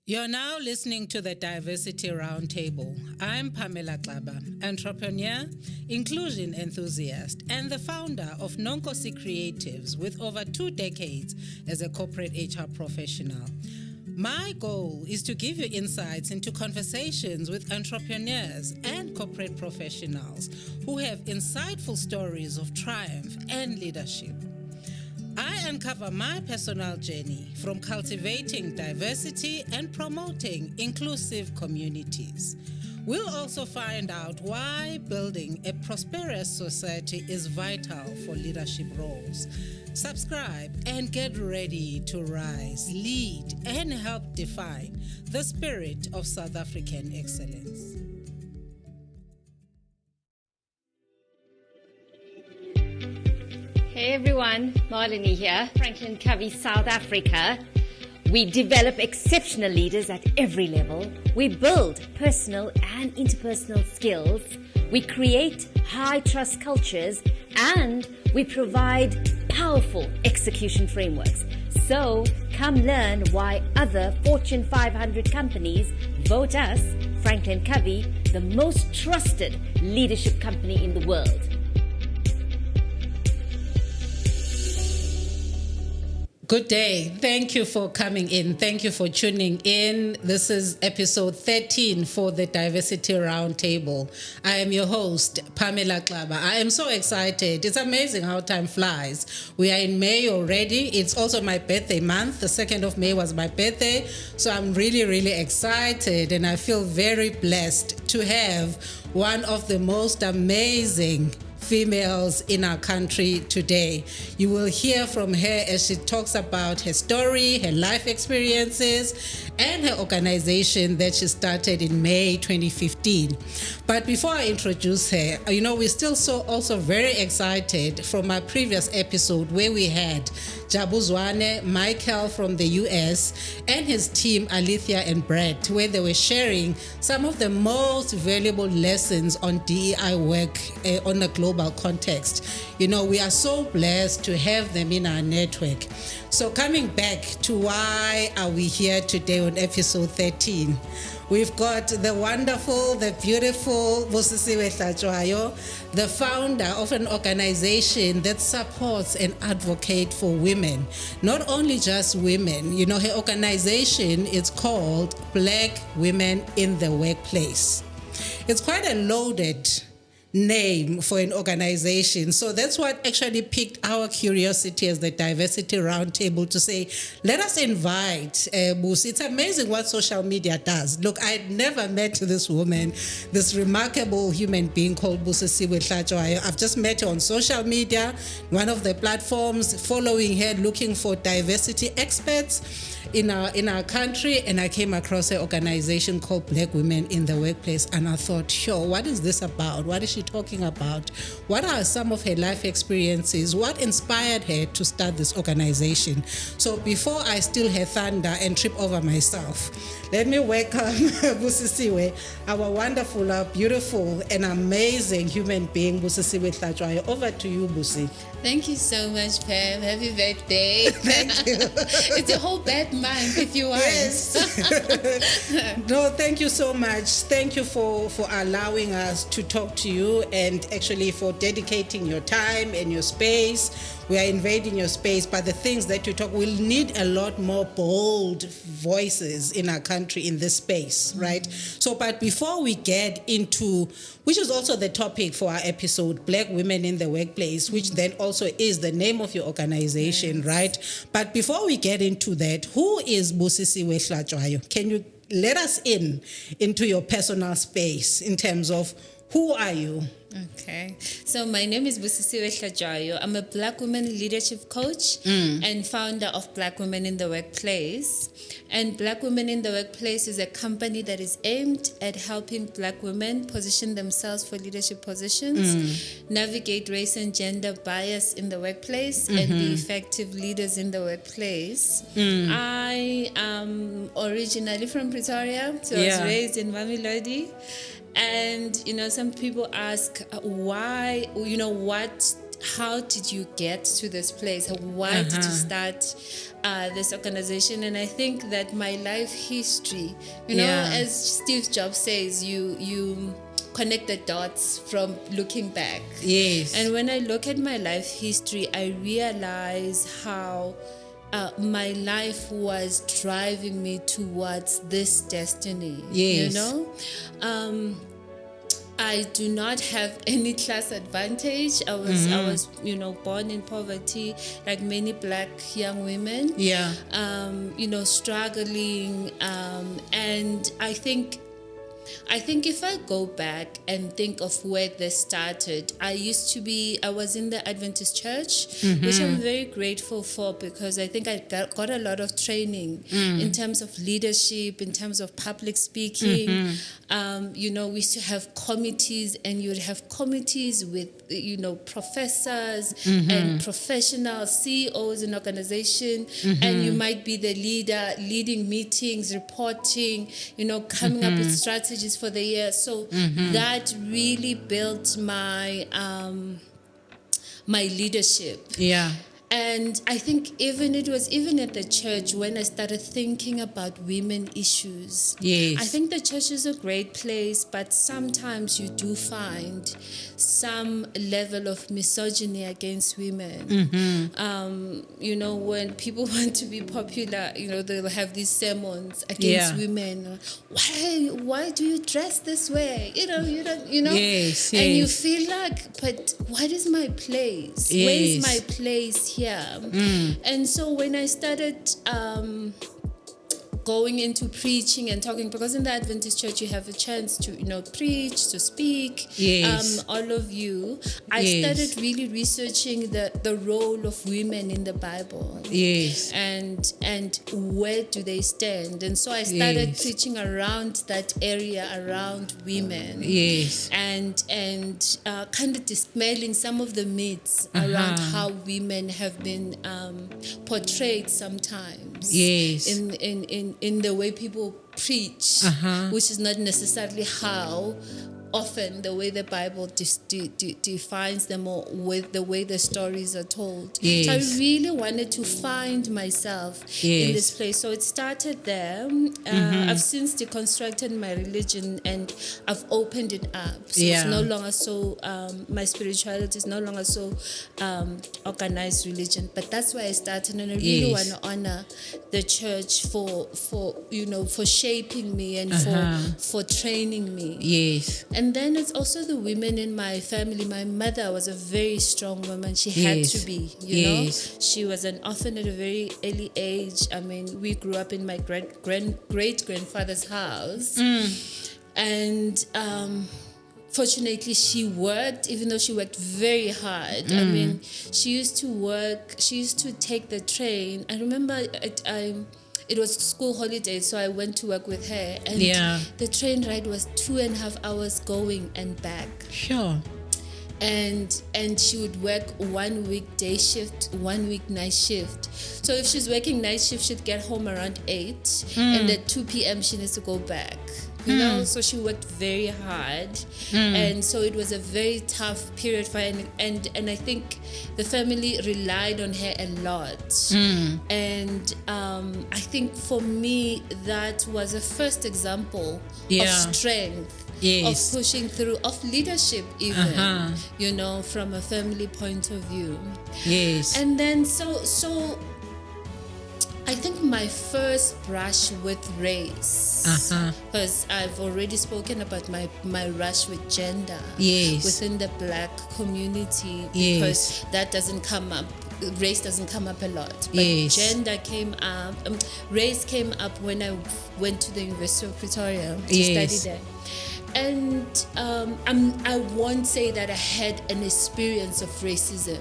You're now listening to the Diversity Roundtable. I'm Pamela Klaba, entrepreneur, inclusion enthusiast, and the founder of Nonkosi Creatives with over 2 decades as a corporate HR professional. My goal is to give you insights into conversations with entrepreneurs and corporate professionals who have insightful stories of triumph and leadership. I uncover my personal journey from cultivating diversity and promoting inclusive communities. We'll also find out why building a prosperous society is vital for leadership roles. Subscribe and get ready to rise, lead, and help define the spirit of South African excellence. Hey everyone, Marlene here, Franklin Covey, South Africa. We develop exceptional leaders at every level. We build personal and interpersonal skills. We create high-trust cultures, and we provide powerful execution frameworks. So come learn why other Fortune 500 companies vote us, Franklin Covey, the most trusted leadership company in the world. Good day. Thank you for coming in. Thank you for tuning in. This is episode 13 for the Diversity Roundtable. I am your host, Pamela Klaba. I am so excited. It's amazing how time flies. We are in May already. It's also my birthday month. The 2nd of May was my birthday. So I'm really, really excited, and I feel very blessed to have one of the most amazing females in our country today. You will hear from her as she talks about her story, her life experiences, and her organization that she started in May 2015. But before I introduce her, we're still also very excited from our previous episode where we had Busisiwe, Michael from the US, and his team, Alithia and Brett, where they were sharing some of the most valuable lessons on DEI work on a global context. We are so blessed to have them in our network. So coming back to why are we here today on episode 13, we've got the wonderful, the beautiful Busisiwe, the founder of an organization that supports and advocates for women. Not only just women, her organization is called Black Women in the Workplace. It's quite a loaded name for an organization. So that's what actually piqued our curiosity as the Diversity Roundtable to say, let us invite Busi. It's amazing what social media does. Look, I'd never met this woman, this remarkable human being called Busisiwe. I've just met her on social media, one of the platforms, following her, looking for diversity experts in our country, and I came across an organization called Black Women in the Workplace, and I thought, sure, what is this about? What is she talking about? What are some of her life experiences? What inspired her to start this organization? So before I steal her thunder and trip over myself, let me welcome Busisiwe, our wonderful, our beautiful, and amazing human being, Busisiwe. Over to you, Busi. Thank you so much, Pam. Happy birthday. Thank you. It's a whole bad month if you want. Yes. No, thank you so much. Thank you for allowing us to talk to you, and actually for dedicating your time and your space. We are invading your space, but the things that you talk, we'll need a lot more bold voices in our country in this space, right? So, but before we get into, which is also the topic for our episode, Black Women in the Workplace, which then also is the name of your organization, right? But before we get into that, who is Busisiwe? Can you let us into your personal space in terms of who are you? Okay. So my name is Busisiwe. I'm a Black woman leadership coach and founder of Black Women in the Workplace. And Black Women in the Workplace is a company that is aimed at helping Black women position themselves for leadership positions, navigate race and gender bias in the workplace, and be effective leaders in the workplace. I am originally from Pretoria, so I was raised in Mamelodi. And, some people ask why, what how did you get to this place? Why did you start this organization? And I think that my life history, you know, as Steve Jobs says, you connect the dots from looking back. Yes. And when I look at my life history, I realize how my life was driving me towards this destiny. Yes. You know? I do not have any class advantage. I was, you know, born in poverty, like many Black young women. Yeah. You know, struggling, and I think if I go back and think of where this started, I was in the Adventist church, which I'm very grateful for, because I think I got a lot of training in terms of leadership, in terms of public speaking. You know, we used to have committees, and you would have committees with, you know, professors and professional CEOs in organization, and you might be the leader, leading meetings, reporting, you know, coming up with strategies for the year. So that really built my my leadership. Yeah. And I think it was even at the church when I started thinking about women issues. Yes. I think the church is a great place, but sometimes you do find some level of misogyny against women. You know, when people want to be popular, you know, they'll have these sermons against women. Why do you dress this way? You know. Yes. And you feel like, but what is my place? Yes. Where is my place here? And so when I started going into preaching and talking, because in the Adventist church you have a chance to, you know, preach, to speak, all of you, I started really researching the role of women in the Bible. Yes. And where do they stand? And so I started preaching around that area, around women. Yes. And kind of dispelling some of the myths around how women have been portrayed sometimes. Yes. In the way people preach, which is not necessarily how often the way the Bible defines them, or with the way the stories are told. Yes. So I really wanted to find myself in this place. So it started there. I've since deconstructed my religion and I've opened it up. So it's no longer so, my spirituality is no longer so organized religion. But that's where I started, and I really want to honor the church for shaping me and for training me. Yes. And then it's also the women in my family. My mother was a very strong woman. She had to be, you know. She was an orphan at a very early age. I mean, we grew up in my great-grandfather's house. And fortunately, she worked, even though she worked very hard. I mean, she used to take the train. I remember it was school holidays, so I went to work with her. And the train ride was 2.5 hours going and back. Sure. And she would work 1 week day shift, 1 week night shift. So if she's working night shift, she'd get home around 8, and at 2 p.m. she needs to go back. You know, so she worked very hard, and so it was a very tough period for her. And I think the family relied on her a lot. And I think for me that was a first example of strength. Of pushing through, of leadership even, you know, from a family point of view. Yes. And then so I think my first brush with race, because I've already spoken about my rush with gender within the Black community, because that doesn't come up. Race doesn't come up a lot, but gender came up. Race came up when I went to the University of Pretoria to study there. And I won't say that I had an experience of racism.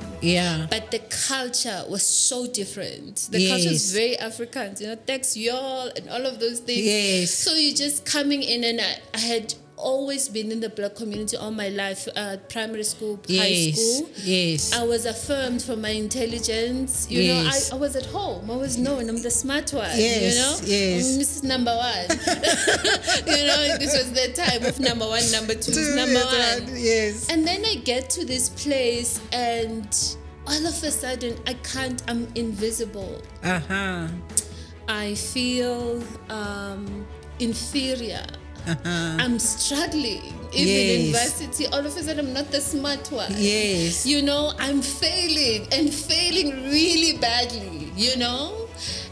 But the culture was so different. The culture is very African, you know, text y'all and all of those things. So you're just coming in, and I had always been in the Black community all my life, primary school, high Yes. school. Yes. I was affirmed for my intelligence. You know, Yes. I was at home. I was known. I'm the smart one. Yes, You know, yes. I'm Mrs. Number One. You know, this was the time of number one, number two, number one. Yes. And then I get to this place, and all of a sudden, I'm invisible. I feel inferior. I'm struggling. Even in university, all of a sudden, I'm not the smart one. Yes. You know, I'm failing really badly, you know?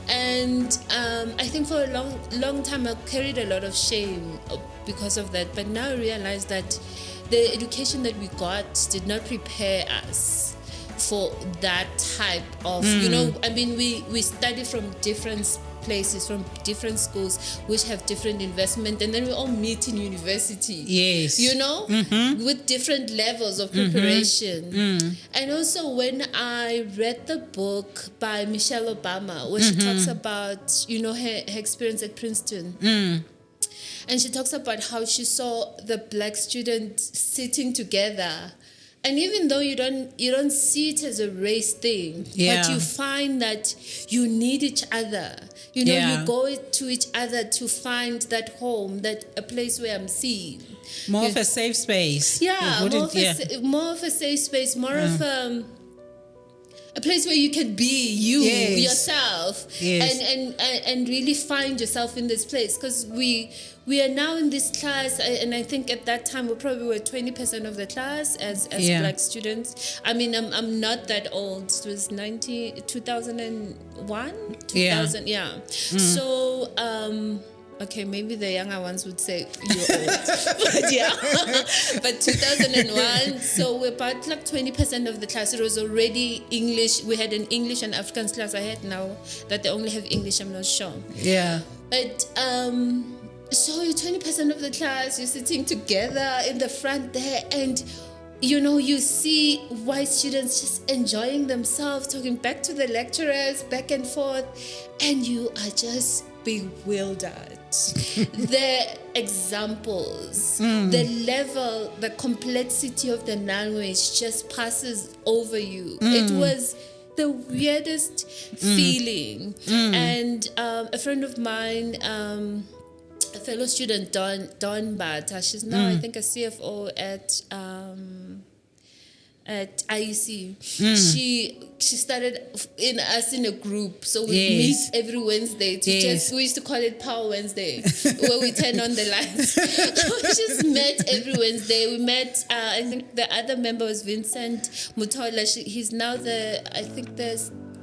And I think for a long time, I carried a lot of shame because of that. But now I realize that the education that we got did not prepare us for that type of, you know, I mean, we study from different places, from different schools, which have different investment, and then we all meet in university. Yes. You know, with different levels of preparation. And also when I read the book by Michelle Obama, where she talks about, you know, her experience at Princeton. And she talks about how she saw the Black students sitting together. And even though you don't see it as a race thing, but you find that you need each other. You know, you go to each other to find that home, that a place where I'm seen. More of a safe space. Yeah, more of a safe space, more of a place where you can be yourself, and really find yourself in this place. Because we are now in this class, and I think at that time we probably were 20% of the class as Black students. I mean, I'm not that old. It was 2001, 2000, So, okay, maybe the younger ones would say you're old, but 2001. So we're about like 20% of the class. It was already English. We had an English and Afrikaans class. I had now that they only have English. I'm not sure. Yeah. But so you're 20% of the class. You're sitting together in the front there, and you know, you see white students just enjoying themselves, talking back to the lecturers, back and forth, and you are just bewildered. The examples, the level, the complexity of the language just passes over you. It was the weirdest feeling. And a friend of mine, a fellow student, Dawn Bata, she's now I think a CFO at IEC. She started us in a group, so we meet every Wednesday we used to call it Power Wednesday, where we turn on the lights. We just met every Wednesday. We met I think the other member was Vincent Mutola. He's now the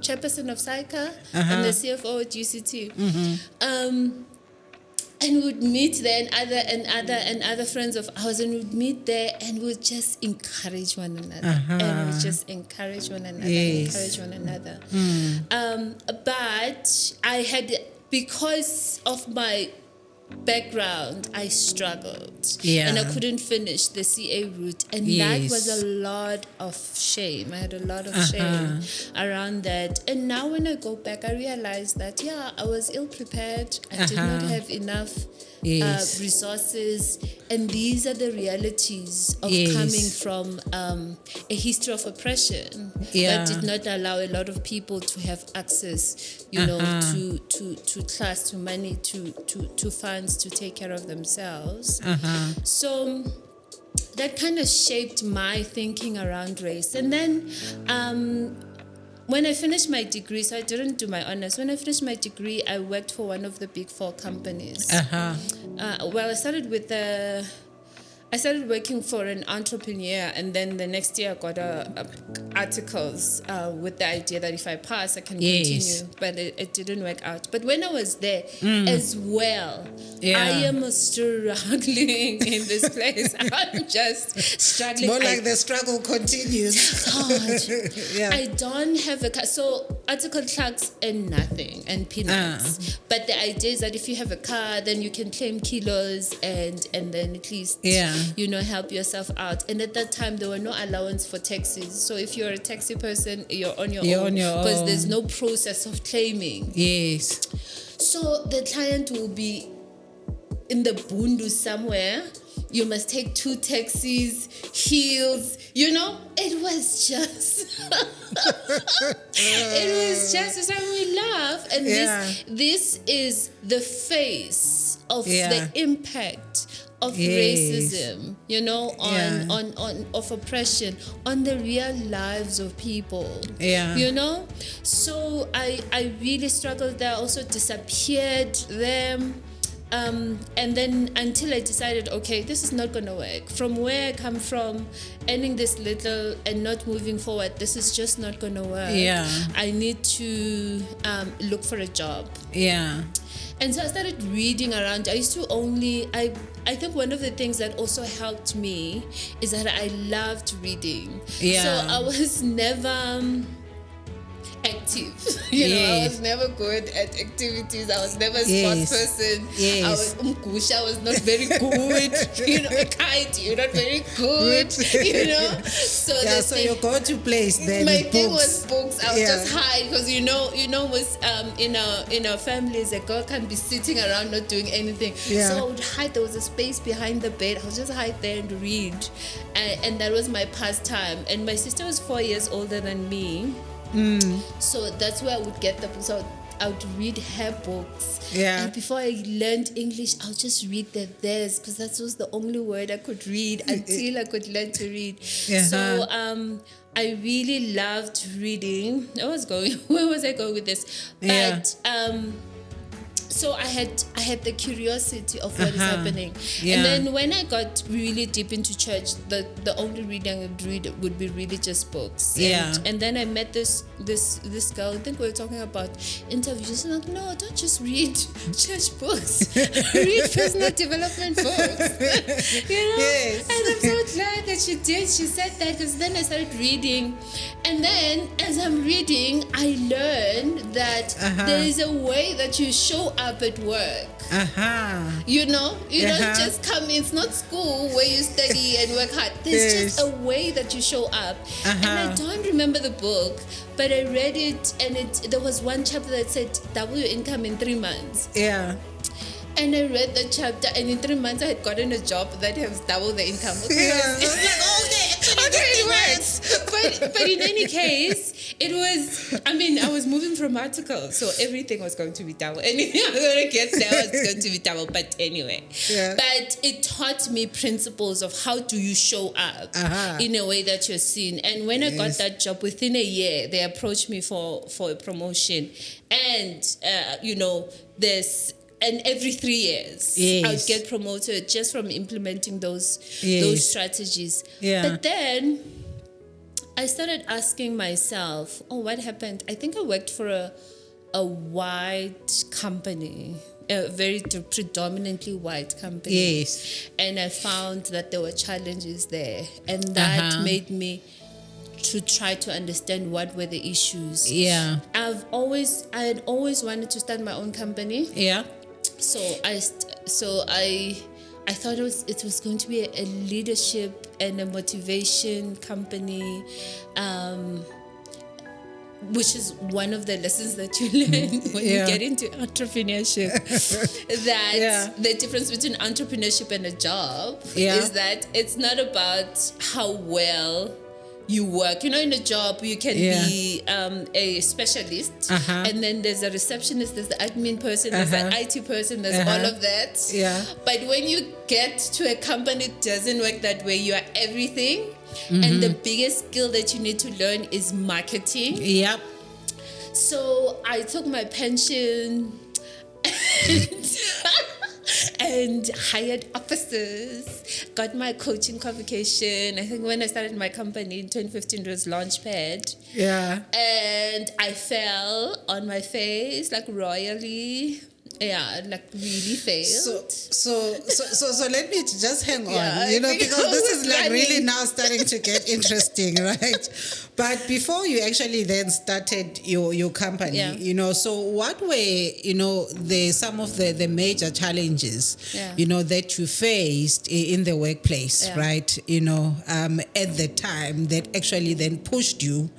chairperson of SAICA and the CFO at UCT. And we would meet there, and other friends of ours, and we'd meet there, and we'd just encourage one another, and we'd just encourage one another, but I had, because of my background, I struggled, and I couldn't finish the CA route, and that was a lot of shame. I had a lot of shame around that, and now when I go back, I realize that I was ill prepared. I did not have enough resources, and these are the realities of coming from a history of oppression that did not allow a lot of people to have access, you know, to class, to money, to funds to take care of themselves. So that kind of shaped my thinking around race. And then when I finished my degree, so I didn't do my honors. When I finished my degree, I worked for one of the big 4 companies. Well, I started working for an entrepreneur, and then the next year I got articles with the idea that if I pass, I can continue. But it didn't work out. But when I was there as well, I am struggling in this place. I'm just struggling. More like the struggle continues. God, I don't have a car. So article clerks and nothing, and peanuts. But the idea is that if you have a car, then you can claim kilos, and then at least you know, help yourself out. And at that time, there were no allowance for taxis. So if you're a taxi person, you're on your own, because there's no process of claiming. Yes. So the client will be in the bundu somewhere. You must take 2 taxis, heels, it was just, and we laugh. And this is the face of the impact of racism, of oppression, on the real lives of people. So I really struggled there, also disappeared them. And then until I decided, okay, this is not going to work. From where I come from, earning this little and not moving forward, this is just not going to work. I need to look for a job. And so I started reading around. I used to I think one of the things that also helped me is that I loved reading. So I was never active. I was never good at activities. I was never a sports person. I was I was not very good. A kite, you're not very good. So so your go-to place then my books. thing was books. I would just hide because was in our families, a girl can't be sitting around not doing anything. So I would hide. There was a space behind the bed. I would just hide there and read, and that was my pastime. And my sister was 4 years older than me. So that's where I would get the books. So I would read her books. And before I learned English, I would just read theirs because that was the only word I could read until I could learn to read. So I really loved reading. Where was I going with this? But so I had the curiosity of what is happening. And then when I got really deep into church, the only reading I would read would be religious books. And then I met this girl. I think we were talking about interviews. She's like, no, don't just read church books. Read personal development books. And I'm so glad that she did. She said that because then I started reading. And then as I'm reading, I learned that there is a way that you show up at work. You don't just come in. It's not school where you study and work hard. There's just a way that you show up. And I don't remember the book, but I read it, and there was one chapter that said double your income in 3 months. And I read the chapter, and in 3 months I had gotten a job that has double the income. Okay, I was like, okay, it works. But in any case, it was, I was moving from articles, so everything was going to be double. Anything I was going to get there was going to be double. But anyway, but it taught me principles of how do you show up in a way that you're seen. And when I got that job, within a year, they approached me for a promotion. And, and every 3 years, I would get promoted just from implementing those strategies. But then I started asking myself, what happened? I think I worked for a white company, a very predominantly white company. And I found that there were challenges there. And that made me to try to understand what were the issues. I had always wanted to start my own company. So I thought it was going to be a leadership and a motivation company, which is one of the lessons that you learn when you get into entrepreneurship. That the difference between entrepreneurship and a job is that it's not about how well you work. In a job, you can be a specialist, and then there's a receptionist, there's the admin person, there's the IT person, there's all of that. But when you get to a company, it doesn't work that way. You are everything. And the biggest skill that you need to learn is marketing. So I took my pension and hired officers, got my coaching qualification. I think when I started my company in 2015, it was Launchpad. And I fell on my face, like royally. Really failed. So let me just hang on, because this is like really now starting to get interesting, right? But before you actually then started your company, so what were, some of the major challenges, that you faced in the workplace, right? At the time that actually then pushed you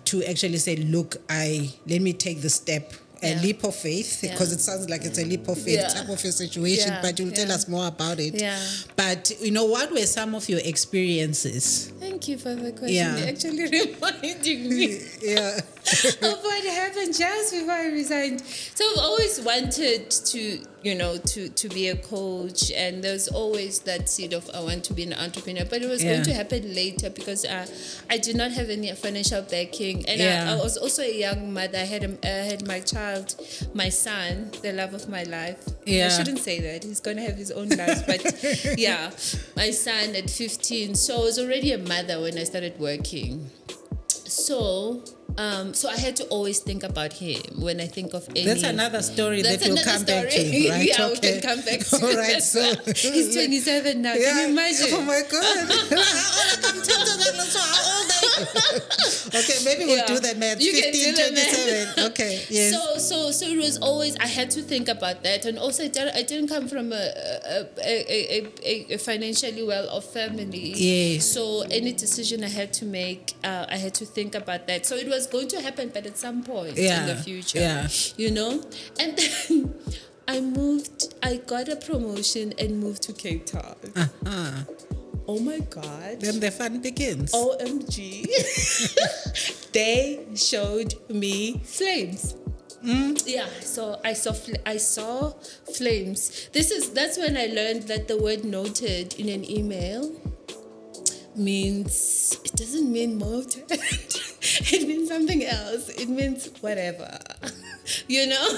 to actually say, look, let me take the step a leap of faith, because it sounds like it's a leap of faith type of a situation, but you'll tell us more about it. Yeah. But, what were some of your experiences? Thank you for the question. Yeah. You're actually reminding me of what happened just before I resigned. So I've always wanted to, to be a coach, and there's always that seed of I want to be an entrepreneur, but it was going to happen later because I did not have any financial backing, and I was also a young mother. I had my child, my son, the love of my life. I shouldn't say that. He's going to have his own life, but my son at 15. So I was already a mother when I started working. So I had to always think about him when I think of any. That's another story that you'll come back to, right? Yeah, we can come back to. All right, so he's 27 now. Can you imagine? Oh my God! Okay, maybe we'll do that math. 15, 27. Okay, yes. So it was always, I had to think about that, and also I didn't come from a financially well-off family. Yes. So any decision I had to make, I had to think about that. So it was going to happen, but at some point in the future, And then I got a promotion and moved to Cape Town. Oh my God. Then the fun begins. OMG. They showed me flames. Yeah, so I saw flames. That's when I learned that the word noted in an email means, it doesn't mean moted. It means something else. It means whatever. Can you tell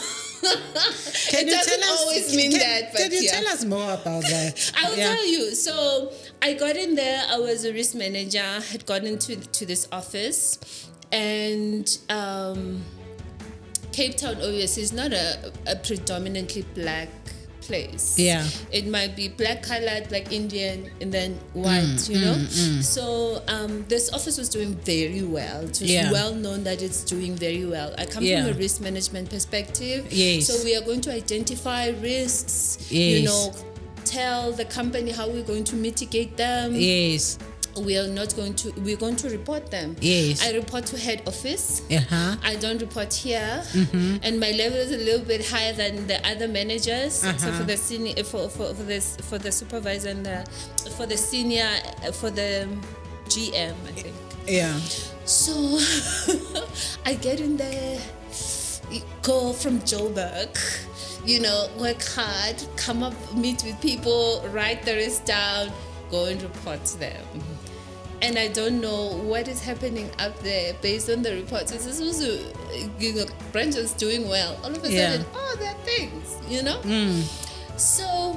us? Can you tell us more about that? I will tell you. So I got in there. I was a risk manager. Had gotten to this office, and Cape Town obviously is not a predominantly black place. Yeah, it might be black colored, like Indian, and then white. So this office was doing very well. It was well known that it's doing very well. I come from a risk management perspective. Yes. So we are going to identify risks. Yes. Tell the company how we're going to mitigate them. Yes. We're going to report them. Yes. I report to head office. I don't report here. And my level is a little bit higher than the other managers. So for the senior, for the supervisor and for the senior, for the GM, I think. Yeah. So I get in there, go from Joburg, work hard, come up, meet with people, write the rest down, go and report to them. And I don't know what is happening up there based on the reports. It's supposed to, branch is doing well. All of a sudden, there are things, So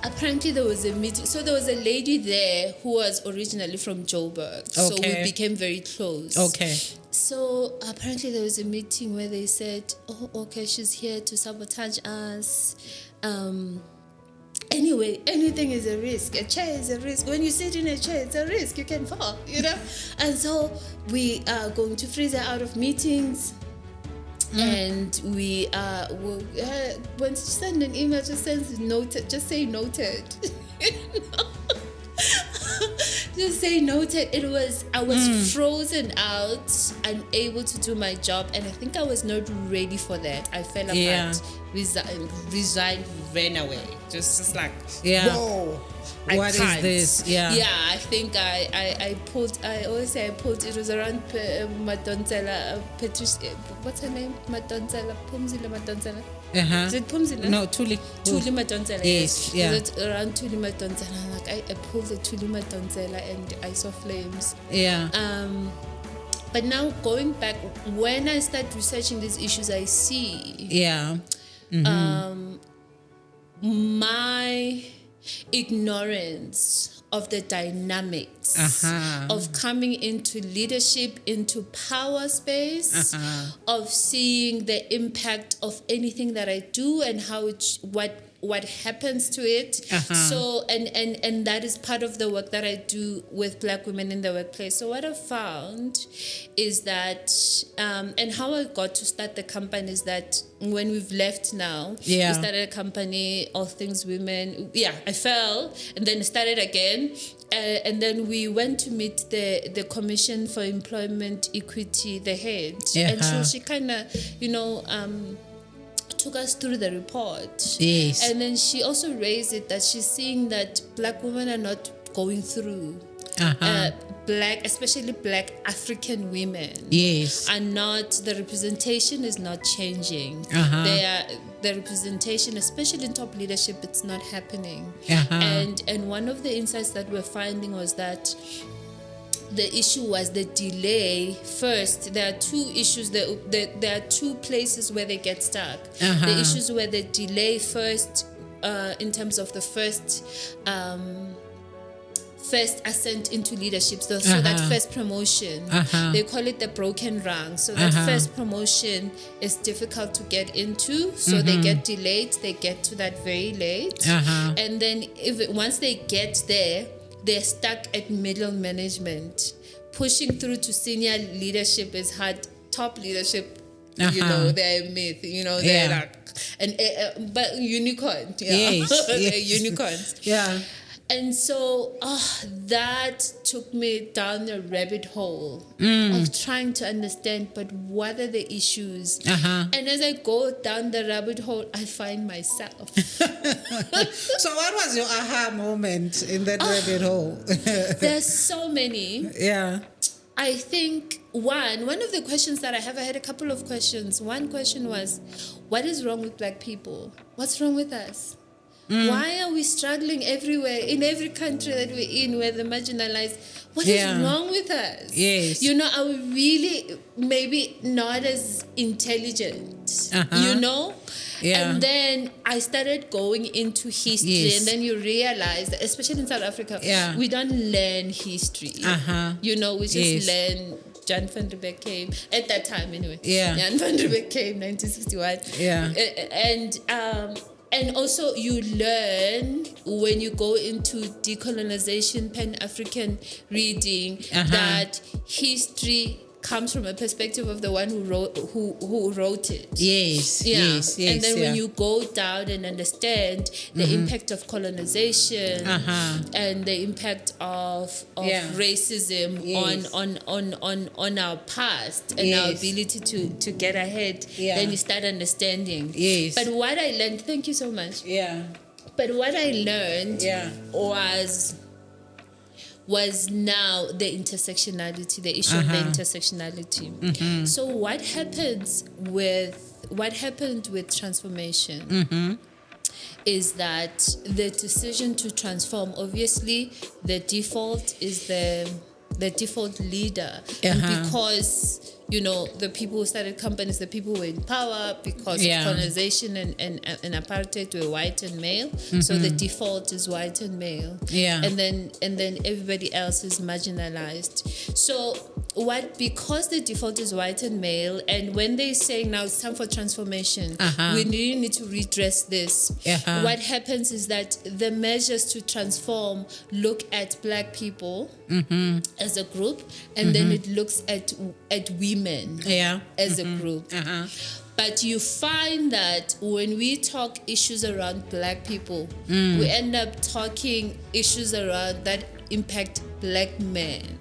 apparently there was a meeting. So there was a lady there who was originally from Joburg. Okay. So we became very close. Okay. So apparently there was a meeting where they said, she's here to sabotage us. Anyway, anything is a risk. A chair is a risk. When you sit in a chair, it's a risk. You can fall, And so we are going to freeze her out of meetings. And we when you send an email, just send noted. Just say noted. Just say noted. I was frozen out, unable to do my job, and I think I was not ready for that. I fell apart, resigned, ran away. Just like, whoa. What is this? Yeah. Yeah, I think I pulled. I always say I pulled. It was around Madonsela, Patricia. What's her name? Madonsela, Pumzile Madonsela. Is it Pumzile? No, Tuli Madonsela. Yes, yeah. Is it around Tuli Madonsela? Like I pulled the Tuli Madonsela and I saw flames. Yeah. But now going back, when I start researching these issues, I see. Yeah. My ignorance of the dynamics of coming into leadership, into power space, of seeing the impact of anything that I do and how what happens to it. So and that is part of the work that I do with Black women in the workplace. So what I found is that and how I got to start the company is that when we've left now, we started a company, All Things Women. I fell and then started again. And then we went to meet the Commission for Employment Equity, the head. And so she kind of, took us through the report. Yes. And then she also raised it that she's seeing that Black women are not going through. Black, especially Black African women, are not, the representation is not changing. The representation, especially in top leadership, it's not happening. And one of the insights that we're finding was that the issue was the delay. First, there are two issues. There are two places where they get stuck. The issues where they delay first, in terms of the first ascent into leadership, so that first promotion, they call it the broken rung. So that first promotion is difficult to get into, so they get delayed, they get to that very late, and then once they get there, they're stuck at middle management. Pushing through to senior leadership is hard. Top leadership, they're a myth, they're like but unicorn, they're unicorns. And so that took me down a rabbit hole of trying to understand, but what are the issues? And as I go down the rabbit hole, I find myself. So what was your aha moment in that rabbit hole? There's so many. I think one of the questions that I had a couple of questions. One question was, what is wrong with Black people? What's wrong with us? Why are we struggling everywhere, in every country that we're in, we're the marginalized? What is wrong with us? Are we really maybe not as intelligent? And then I started going into history, and then you realize that, especially in South Africa, we don't learn history. We just learn Jan van der Beek came at that time anyway. Jan van der Beek came 1961. And also you learn when you go into decolonization, Pan-African reading, that history comes from a perspective of the one who wrote it. Yes. And then when you go down and understand the impact of colonization and the impact of racism on our past and our ability to get ahead, then you start understanding. But what I learned, thank you so much. But what I learned was now the intersectionality, the issue of the intersectionality. So what happened with transformation is that the decision to transform, obviously the default is the default leader, and because the people who started companies, the people who were in power because of colonization and apartheid were white and male. So the default is white and male. And then everybody else is marginalized. So because the default is white and male, and when they say now it's time for transformation, we really need to redress this. What happens is that the measures to transform look at Black people as a group, and then it looks at women as a group. But you find that when we talk issues around Black people, we end up talking issues around that impact Black men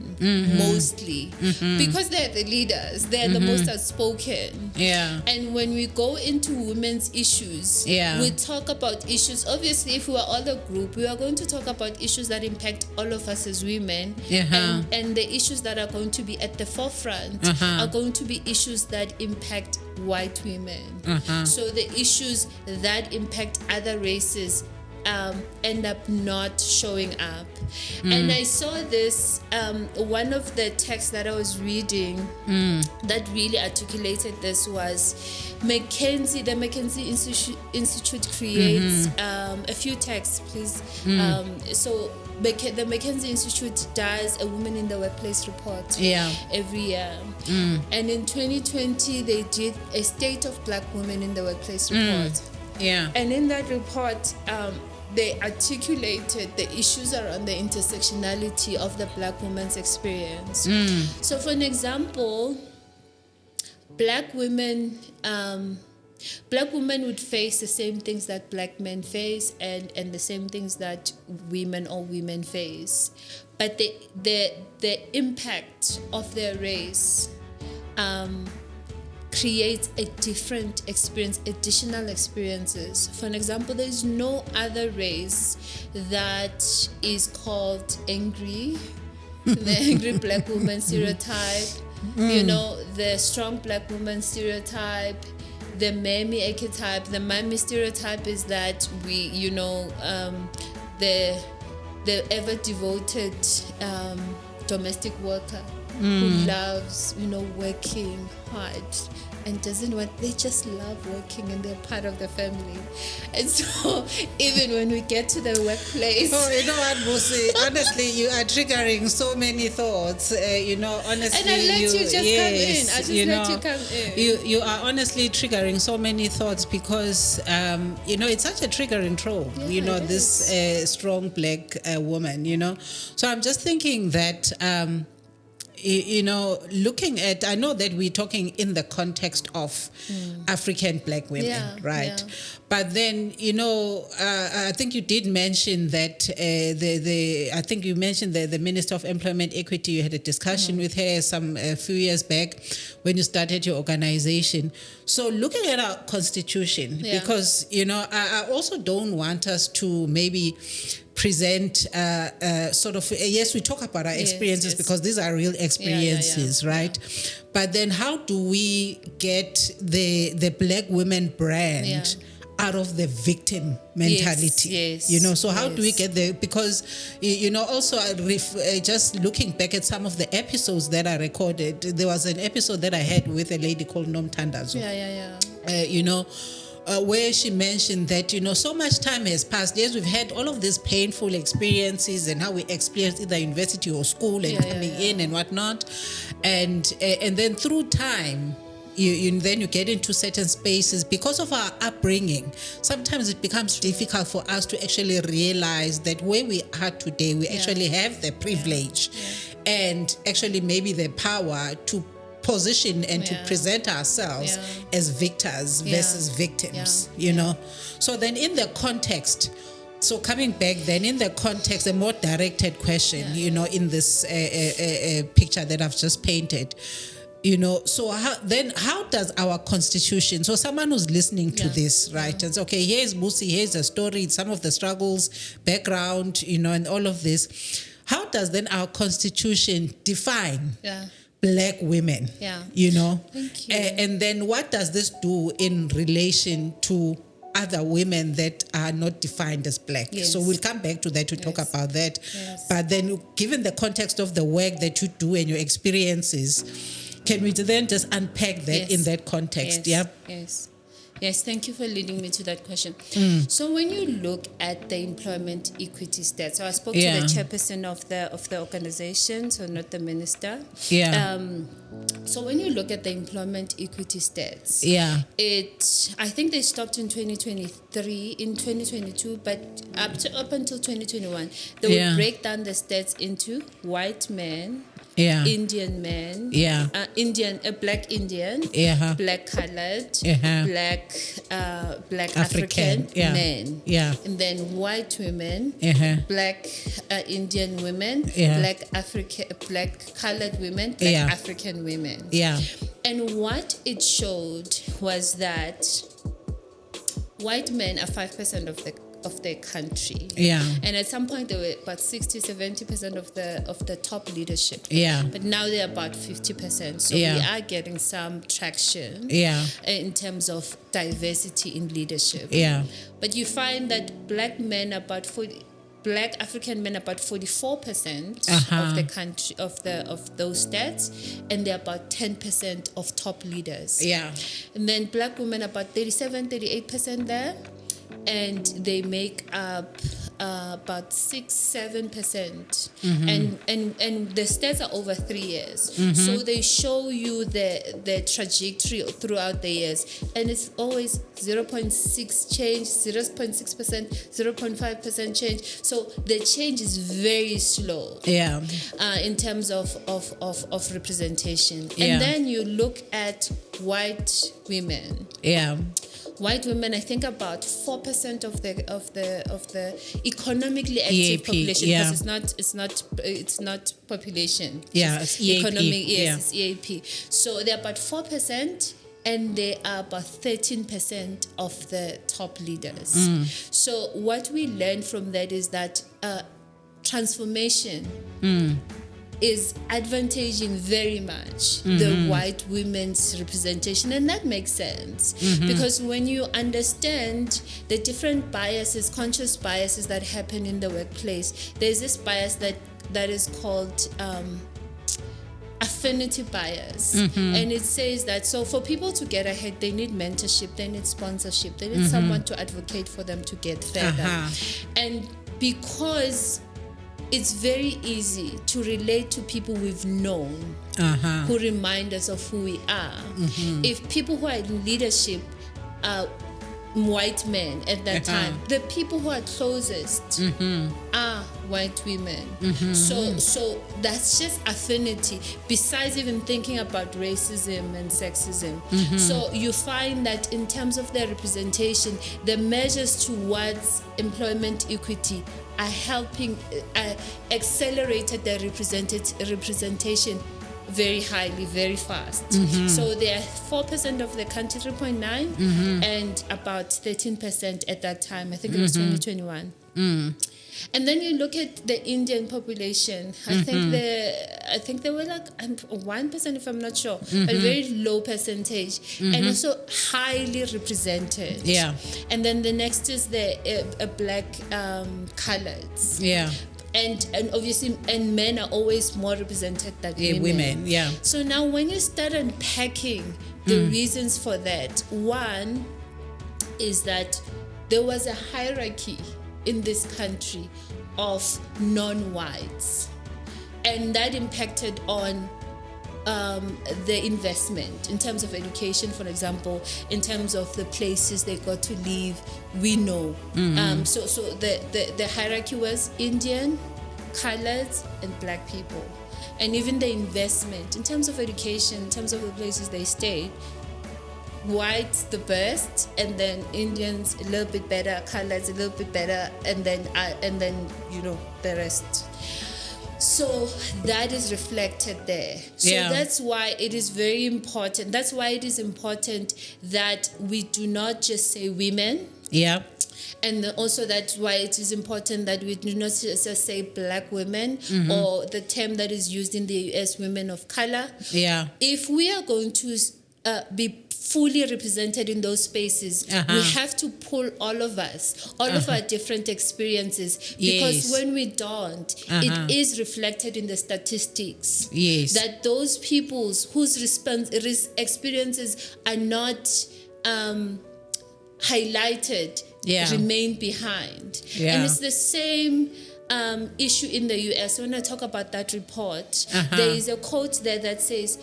mostly, because they're the leaders, they're the most outspoken. And when we go into women's issues, we talk about issues. Obviously, if we are all a group, we are going to talk about issues that impact all of us as women, and the issues that are going to be at the forefront are going to be issues that impact white women. So the issues that impact other races end up not showing up. And I saw this, one of the texts that I was reading that really articulated this was the McKinsey Institute creates a few texts, please. So the McKinsey Institute does a Women in the Workplace report every year. And in 2020, they did a State of Black Women in the Workplace report. Yeah. And in that report, they articulated the issues around the intersectionality of the Black woman's experience. So, for an example, Black women would face the same things that Black men face, and the same things that women face, but the impact of their race creates a different experience, additional experiences. For an example, there is no other race that is called angry, the angry Black woman stereotype, the strong Black woman stereotype, the mammy archetype. The mammy stereotype is that the ever devoted domestic worker who loves, working hard and doesn't want, they just love working and they're part of the family. And so even when we get to the workplace. Oh, you know what, Busi? Honestly, you are triggering so many thoughts. Honestly. And I let you just come in. I just let you come in. You are honestly triggering so many thoughts because, it's such a triggering trope, this strong Black woman, So I'm just thinking that, looking at, I know that we're talking in the context of African Black women, right? Yeah. But then, I think you did mention that I think you mentioned the Minister of Employment Equity. You had a discussion with her a few years back when you started your organization. So looking at our constitution, because, I also don't want us to maybe present yes, we talk about our experiences because these are real experiences, right? But then how do we get the Black women brand out of the victim mentality? So how do we get there? Because also just looking back at some of the episodes that I recorded, there was an episode that I had with a lady called Nomthandazo. Where she mentioned that, so much time has passed. Yes, we've had all of these painful experiences and how we experienced either university or school and coming in and whatnot. And then through time, then you get into certain spaces because of our upbringing. Sometimes it becomes difficult for us to actually realize that where we are today, we actually have the privilege and actually maybe the power to position and to present ourselves as victors versus victims, So then in the context, so coming back then in the context, a more directed question, in this picture that I've just painted, so how does our constitution, so someone who's listening to this, right, and say, okay, here's Busi, here's the story, some of the struggles, background, and all of this, how does then our constitution define Black women, Thank you. And then what does this do in relation to other women that are not defined as Black? So we'll come back to that to talk about that. But then given the context of the work that you do and your experiences, can we then just unpack that in that context? Yes, thank you for leading me to that question. So when you look at the employment equity stats, so I spoke to the chairperson of the organization, so not the minister. So when you look at the employment equity stats, I think they stopped in 2023, in 2022, but up until 2021, they would break down the stats into white men, Indian men, Black Indian, Black colored, Black African men, and then white women, Black Indian women, Black colored women, Black African women. And what it showed was that white men are 5% of their country. And at some point they were about 60-70% of the top leadership. But now they're about 50%. So we are getting some traction in terms of diversity in leadership. But you find that Black African men about 44% of the country of those stats, and they're about 10% of top leaders. And then Black women about 37-38% there. And they make up about 6-7%, and the stats are over 3 years. So they show you the trajectory throughout the years, and it's always 0.6 change, 0.6%, 0.5% change. So the change is very slow. Yeah. In terms of representation, Yeah. and then you look at white women. Yeah. White women, I think about 4% of the economically active EAP, population, yeah. because it's not population. Yeah, it's EAP, Economic, yes, yeah. it's EAP. So they're about 4%, and they are about 13% of the top leaders. So what we learn from that is that transformation is advantaging very much the white women's representation, and that makes sense because when you understand the different biases, conscious biases that happen in the workplace, there's this bias that is called affinity bias, and it says that so for people to get ahead, they need mentorship, they need sponsorship, they need someone to advocate for them to get further. And because it's very easy to relate to people we've known who remind us of who we are. If people who are in leadership are white men at that time, the people who are closest are white women. So that's just affinity, besides even thinking about racism and sexism. So you find that in terms of their representation, the measures towards employment equity are helping accelerated their representation very highly, very fast. So they are 4% of the country, 3.9, and about 13% at that time. I think it was 2021. And then you look at the Indian population. I think they were like 1%, if I'm not sure, a very low percentage, and also highly represented. Yeah. And then the next is the black coloreds. Yeah. And obviously, and men are always more represented than women. Yeah. So now when you start unpacking the reasons for that, one is that there was a hierarchy in this country of non-whites, and that impacted on the investment in terms of education, for example, in terms of the places they got to live. We know. So the hierarchy was Indian, coloreds, and black people. And even the investment in terms of education, in terms of the places they stayed, whites the best, and then Indians a little bit better, coloreds a little bit better, and then the rest. So that is reflected there. So that's why it is very important. That's why it is important that we do not just say women. Yeah. And also that's why it is important that we do not just say black women or the term that is used in the US, women of color. Yeah. If we are going to be fully represented in those spaces, we have to pull all of us, all of our different experiences, because when we don't, it is reflected in the statistics that those peoples whose experiences are not highlighted remain behind. And it's the same issue in the US. When I talk about that report, there is a quote there that says,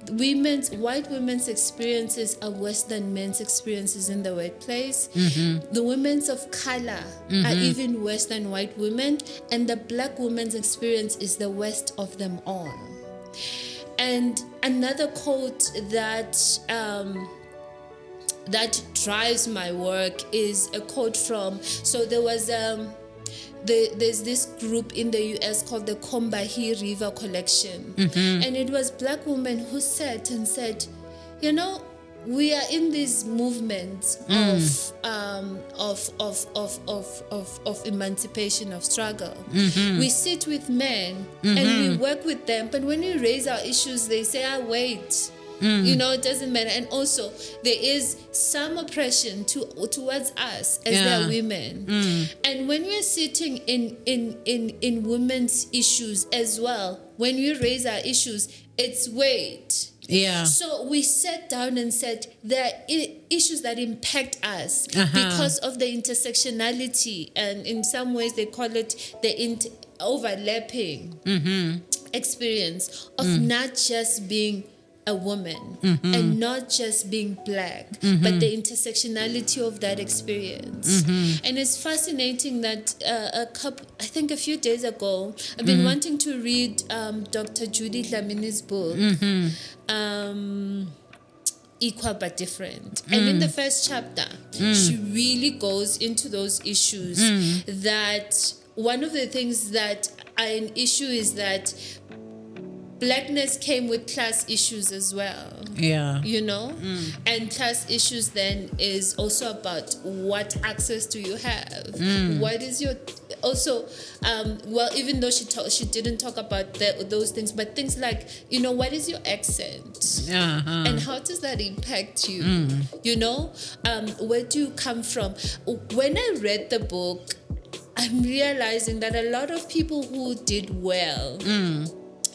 white women's experiences are worse than men's experiences in the workplace. The women's of color are even worse than white women, and the black woman's experience is the worst of them all. And another quote that drives my work is a quote from, so there was there's this group in the US called the Combahee River Collection, and it was black women who sat and said, we are in these movements of emancipation, of struggle. We sit with men and we work with them, but when we raise our issues, they say, wait. It doesn't matter. And also, there is some oppression towards us as their women. And when we're sitting in women's issues as well, when we raise our issues, it's wait. Yeah. So we sat down and said there are issues that impact us because of the intersectionality, and in some ways they call it the overlapping experience of not just being a woman and not just being black, but the intersectionality of that experience. And it's fascinating that I think a few days ago, I've been wanting to read Dr. Judy Dlamini's book, Equal but Different. And in the first chapter, she really goes into those issues that one of the things that are an issue is that Blackness came with class issues as well. Yeah. You know? And class issues then is also about what access do you have? What is your... Also, well, even though she didn't talk about those things, but things like, you know, what is your accent? And how does that impact you? You know? Where do you come from? When I read the book, I'm realizing that a lot of people who did well...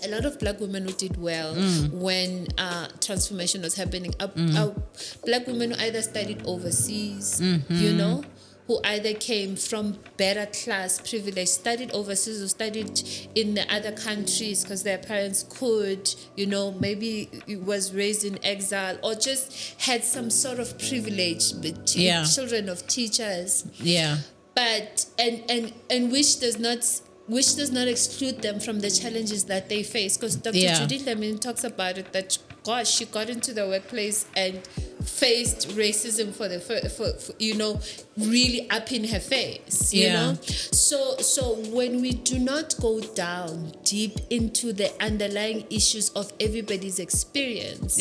A lot of black women who did well when transformation was happening. Black women who either studied overseas, you know, who either came from better class privilege, studied overseas or studied in the other countries because their parents could, you know, maybe was raised in exile or just had some sort of privilege, children of teachers. Yeah. But, and which does not exclude them from the challenges that they face. Because Dr. Judy Dlamini talks about it, that gosh, she got into the workplace and faced racism for you know, really up in her face, you know? So when we do not go down deep into the underlying issues of everybody's experience,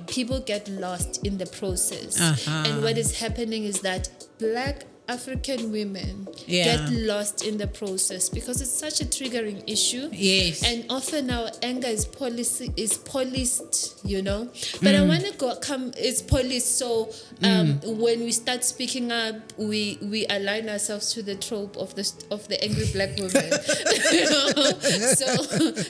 people get lost in the process. And what is happening is that black African women get lost in the process because it's such a triggering issue. Yes. And often our anger is policed, you know. But I want to it's policed. So when we start speaking up, we align ourselves to the trope of the angry black woman. You know?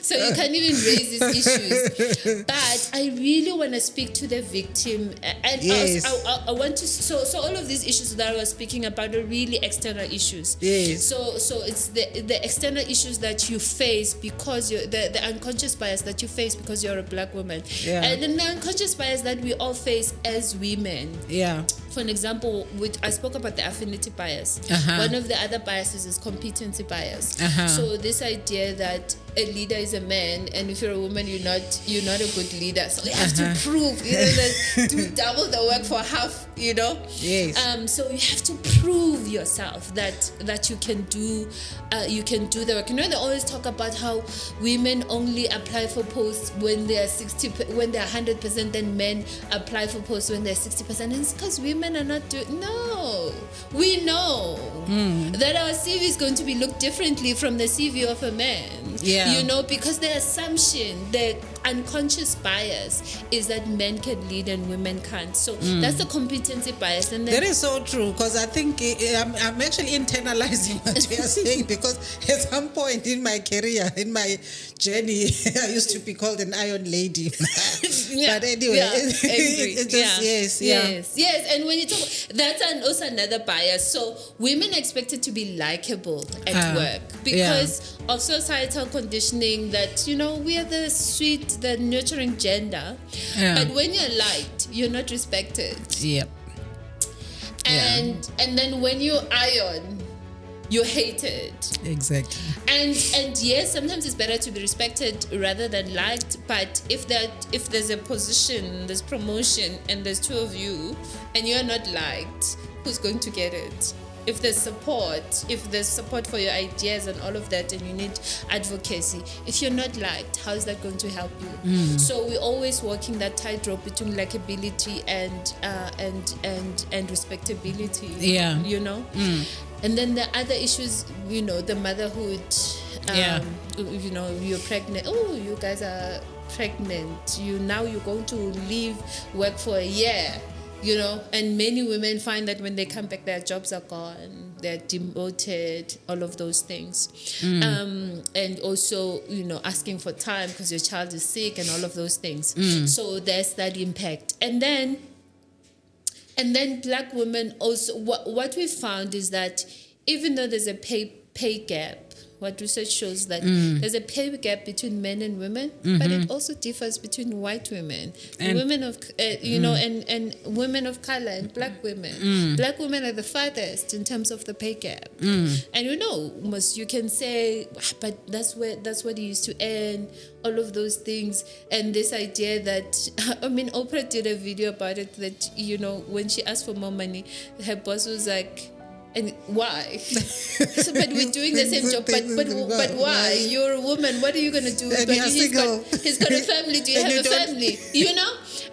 So you can't even raise these issues. But I really want to speak to the victim, and I want to. So all of these issues that I was speaking about are really external issues. Yes. So it's the external issues that you face because you're the unconscious bias that you face because you're a black woman. Yeah. And then the unconscious bias that we all face as women. Yeah. For an example, I spoke about the affinity bias. One of the other biases is competency bias. So this idea that a leader is a man, and if you're a woman, you're not a good leader. So you have to prove, do double the work for half, you know. Yes. So you have to prove yourself that you can do the work. You know, they always talk about how women only apply for posts when they are 100%, then men apply for posts when they're 60%. And it's because women are not doing. No, we know that our CV is going to be looked differently from the CV of a man. Yeah. You know, because the assumption, the unconscious bias is that men can lead and women can't. So that's the competency bias. And then, that is so true, because I think I'm actually internalizing what you are saying, because at some point in my career, in my journey, I used to be called an iron lady. But anyway, yes. And when you talk, that's also another bias. So women are expected to be likable at work because of societal conditioning that, you know, we are the sweet, the nurturing gender. But when you're liked, you're not respected. Yep. And then when you iron, you're hated. Exactly. And yes, sometimes it's better to be respected rather than liked. But if there's a position, there's promotion, and there's two of you, and you're not liked, who's going to get it? If there's support for your ideas and all of that, and you need advocacy, if you're not liked, how is that going to help you? So we're always walking that tightrope between likability and respectability. Yeah, you know. And then the other issues, you know, the motherhood. You know, you're pregnant. Oh, you guys are pregnant. You're going to leave work for a year. You know, and many women find that when they come back, their jobs are gone. they're demoted, all of those things. And also, asking for time because your child is sick and all of those things. So there's that impact. And then Black women also, what we found is that even though there's a pay gap, what research shows that there's a pay gap between men and women, but it also differs between white women and women of, and women of color and Black women. Black women are the farthest in terms of the pay gap. And you can say, but that's what he used to earn, all of those things. And this idea that, Oprah did a video about it that, when she asked for more money, her boss was like, and why? So, but we're doing the same job. But why? You're a woman. What are you going to do? And he's got a family. Do you have a family?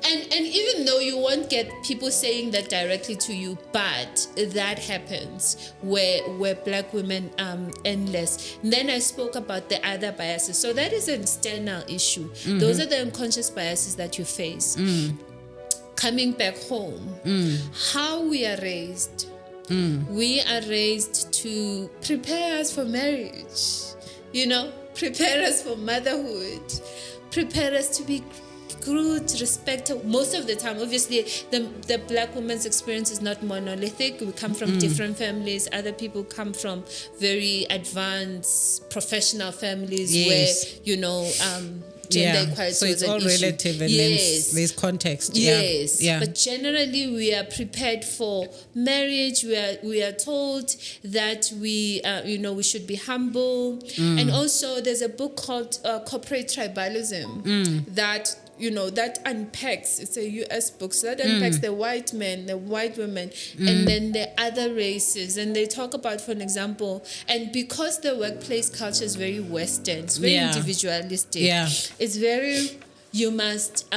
And even though you won't get people saying that directly to you, but that happens where Black women earn less. And then I spoke about the other biases. So that is an external issue. Those are the unconscious biases that you face. Coming back home, how we are raised. We are raised to prepare us for marriage, prepare us for motherhood, prepare us to be good, respectful. Most of the time, obviously, the Black woman's experience is not monolithic. We come from different families. Other people come from very advanced professional families where, gender equality. So it's all relative and there's context. Yes. Yeah. But generally we are prepared for marriage. We are told that we should be humble. And also there's a book called Corporate Tribalism that that unpacks, it's a US book, so that unpacks the white men, the white women, and then the other races. And they talk about, for an example, and because the workplace culture is very Western, it's very individualistic, it's very, you must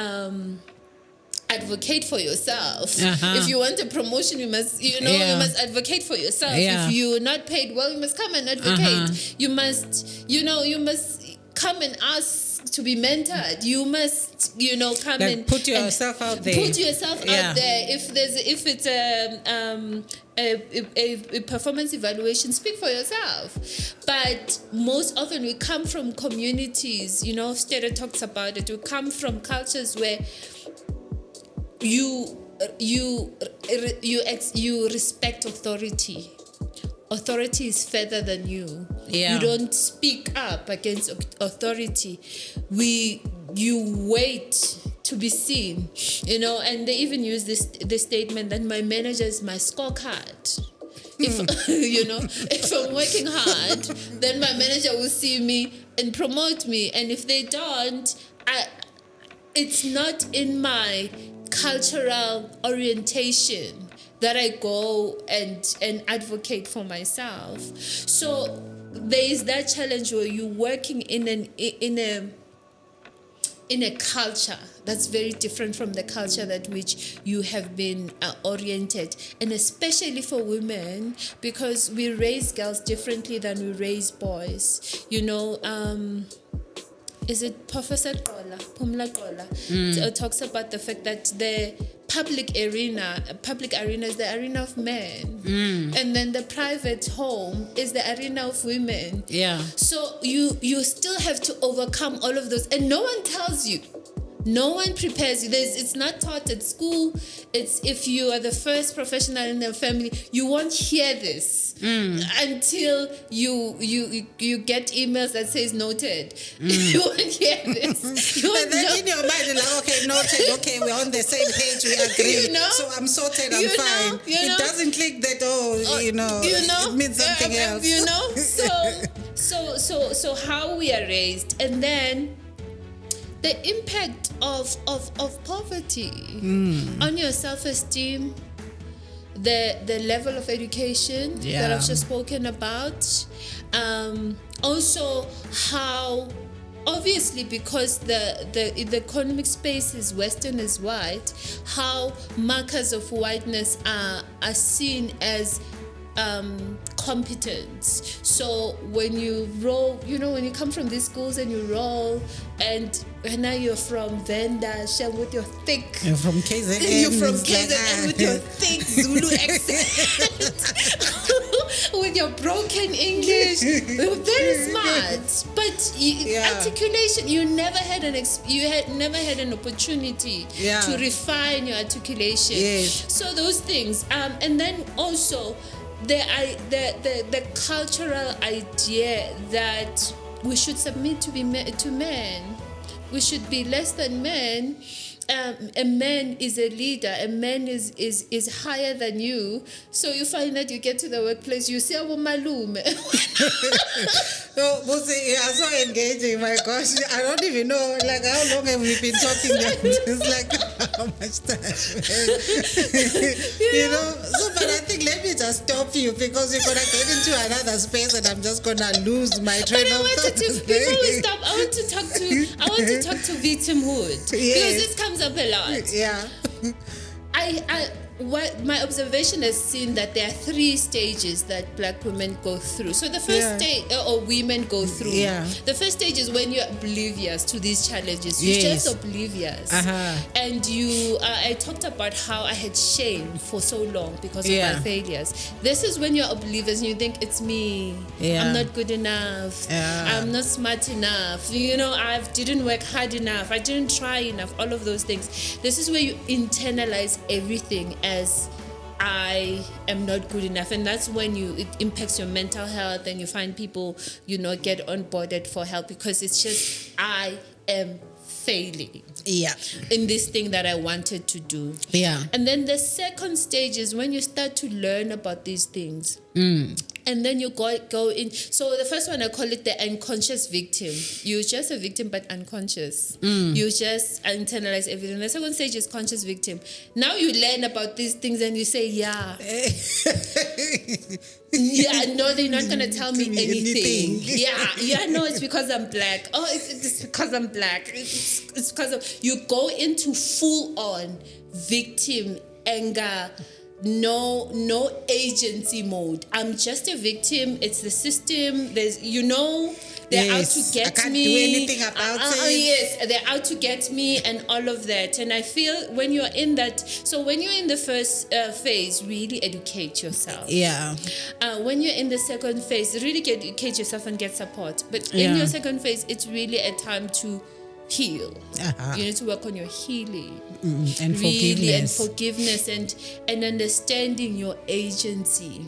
advocate for yourself. If you want a promotion, you must, you must advocate for yourself. If you're not paid well, you must come and advocate. You must, you must come and ask to be mentored. You must, come and put yourself out there. Put yourself out there. If it's a performance evaluation, speak for yourself. But most often we come from communities. Stella talks about it. We come from cultures where you respect authority. Authority is further than you. You don't speak up against authority. You wait to be seen, and they even use this statement that my manager is my scorecard. If if I'm working hard, then my manager will see me and promote me, and if they don't, it's not in my cultural orientation that I go and advocate for myself. So there is that challenge where you're working in a culture that's very different from the culture that which you have been oriented, and especially for women, because we raise girls differently than we raise boys. Is it Professor Pumla Qola talks about the fact that the public arena is the arena of men, and then the private home is the arena of women. So you still have to overcome all of those, and no one tells you. No one prepares you. It's not taught at school. It's if you are the first professional in the family, you won't hear this until you get emails that says noted. You won't hear this. And then in your mind, you're like, okay, noted. Okay, we're on the same page. We agree. So I'm sorted. I'm fine. It doesn't click that. It means something else. So how we are raised, and then the impact of poverty on your self-esteem, the level of education that I've just spoken about. Also, how obviously because the economic space is Western is white, how markers of whiteness are seen as competence. So when you roll, when you come from these schools and you roll, and now you're from Venda, with your thick. You're from KZN. You're from KZN with your thick Zulu accent. with your broken English. You're very smart, but articulation. You never had never had an opportunity to refine your articulation. Yes. So those things, and then also the cultural idea that we should submit to men. We should be less than men. A man is a leader. A man is higher than you. So you find that you get to the workplace, you say, "Oh, malume." No, Busi, you are so engaging. My gosh, I don't even know. Like, how long have we been talking? It's like how much time, you know. So, but I think let me just stop you because you're gonna get into another space, and I'm just gonna lose my train of thought. Before we stop, I want to talk to victimhood because this comes up a lot. Yeah. What my observation has seen that there are 3 stages that black women go through. So the first stage, or women go through. Yeah. The first stage is when you're oblivious to these challenges. You're just oblivious. And I talked about how I had shame for so long because of my failures. This is when you're oblivious and you think it's me. I'm not good enough. I'm not smart enough. You know, I didn't work hard enough. I didn't try enough. All of those things. This is where you internalize everything as I am not good enough, and that's when it impacts your mental health, and you find people get onboarded for help because it's just I am failing in this thing that I wanted to do. And then the second stage is when you start to learn about these things. And then you go in. So the first one, I call it the unconscious victim. You're just a victim, but unconscious. You just internalize everything. The second stage is conscious victim. Now you learn about these things and you say, no, they're not going to tell me anything. No, it's because I'm black. Oh, it's because I'm black. It's because of... You go into full-on victim, anger, no agency mode. I'm just a victim. It's the system. They're out to get me. I can't do anything about it. Yes, they're out to get me and all of that. And I feel when you're in that, so when you're in the first phase, really educate yourself. When you're in the second phase, really educate yourself and get support. But in your second phase, it's really a time to heal. You need to work on your healing and forgiveness and understanding your agency.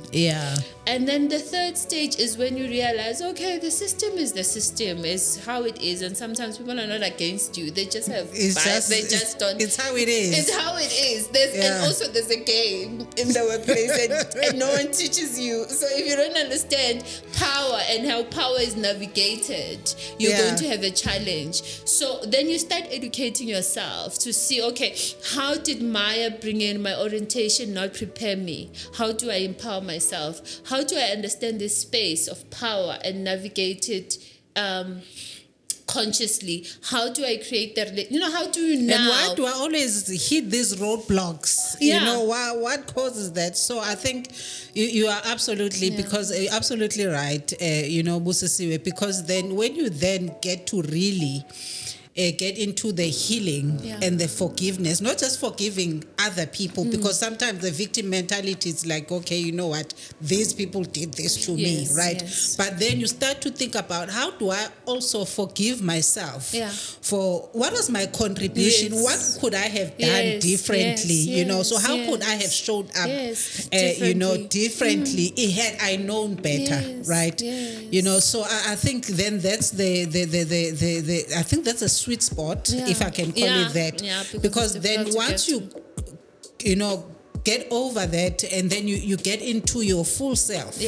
And then the third stage is when you realize, okay, the system is how it is, and sometimes people are not against you. They just have bias. They just don't. It's how it is. It's how it is. And also there's a game in the workplace, and no one teaches you. So if you don't understand power and how power is navigated, you're going to have a challenge. So then you start educating yourself to see, okay, how did Maya bring in my orientation not prepare me? How do I empower myself? How do I understand this space of power and navigate it consciously? How do I create that? How do you now? And why do I always hit these roadblocks? What causes that? So I think you are absolutely you're absolutely right. Busisiwe, because then when you then get to really get into the healing and the forgiveness, not just forgiving other people, because sometimes the victim mentality is like, okay, you know what, these people did this to me, right? But then you start to think about, how do I also forgive myself for what was my contribution? What could I have done differently? So how could I have showed up differently had I known better, right? So I think then that's I think that's a sweet spot, if I can call it that, because then once you get over that, and then you get into your full self.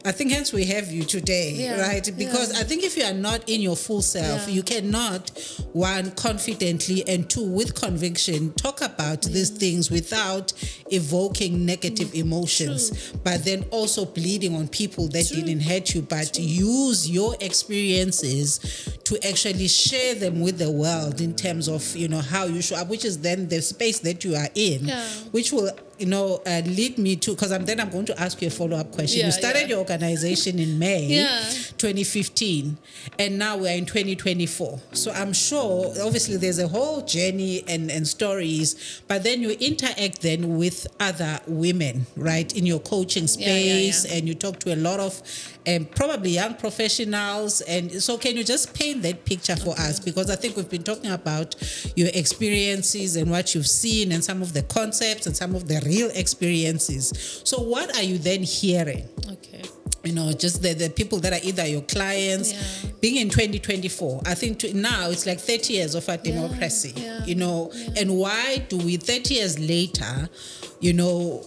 I think hence we have you today, right? Because I think if you are not in your full self, you cannot, one, confidently, and two, with conviction, talk about these things without evoking negative emotions, but then also bleeding on people that didn't hurt you, but use your experiences to actually share them with the world in terms of, how you show up, which is then the space that you are in, which will lead me to, because I'm going to ask you a follow-up question. You started your organization in May Yeah. 2015, and now we're in 2024. So I'm sure, obviously, there's a whole journey and stories, but then you interact then with other women, right, in your coaching space, and you talk to a lot of probably young professionals. And so can you just paint that picture for us? Because I think we've been talking about your experiences and what you've seen and some of the concepts and some of the real experiences. So what are you then hearing? Okay. You know, just the people that are either your clients. Being in 2024, I think now it's like 30 years of our democracy, you know, and why do we 30 years later, you know,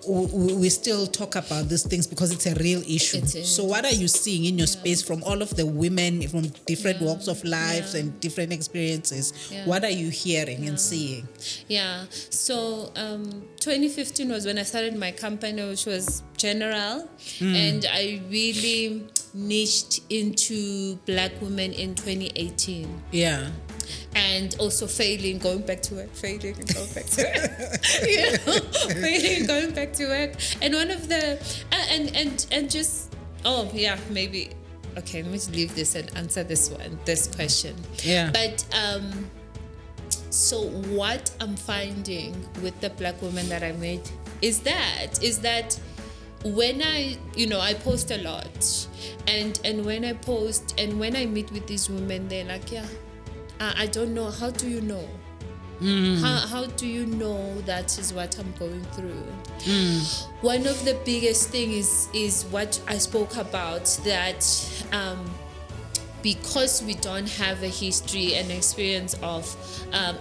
we still talk about these things? Because it's a real issue. So what are you seeing in your space from all of the women from different walks of life and different experiences? What are you hearing and seeing? So 2015 was when I started my company, which was general, and I really niched into Black women in 2018. And also going back to work, failing and going back to work. Failing and going back to work. And one of the maybe okay, let me just leave this and answer this question. But so what I'm finding with the Black women that I met is that when I post a lot, and when I post and when I meet with these women, they're like, I don't know. How do you know? How do you know that is what I'm going through? One of the biggest things is what I spoke about, that because we don't have a history and experience of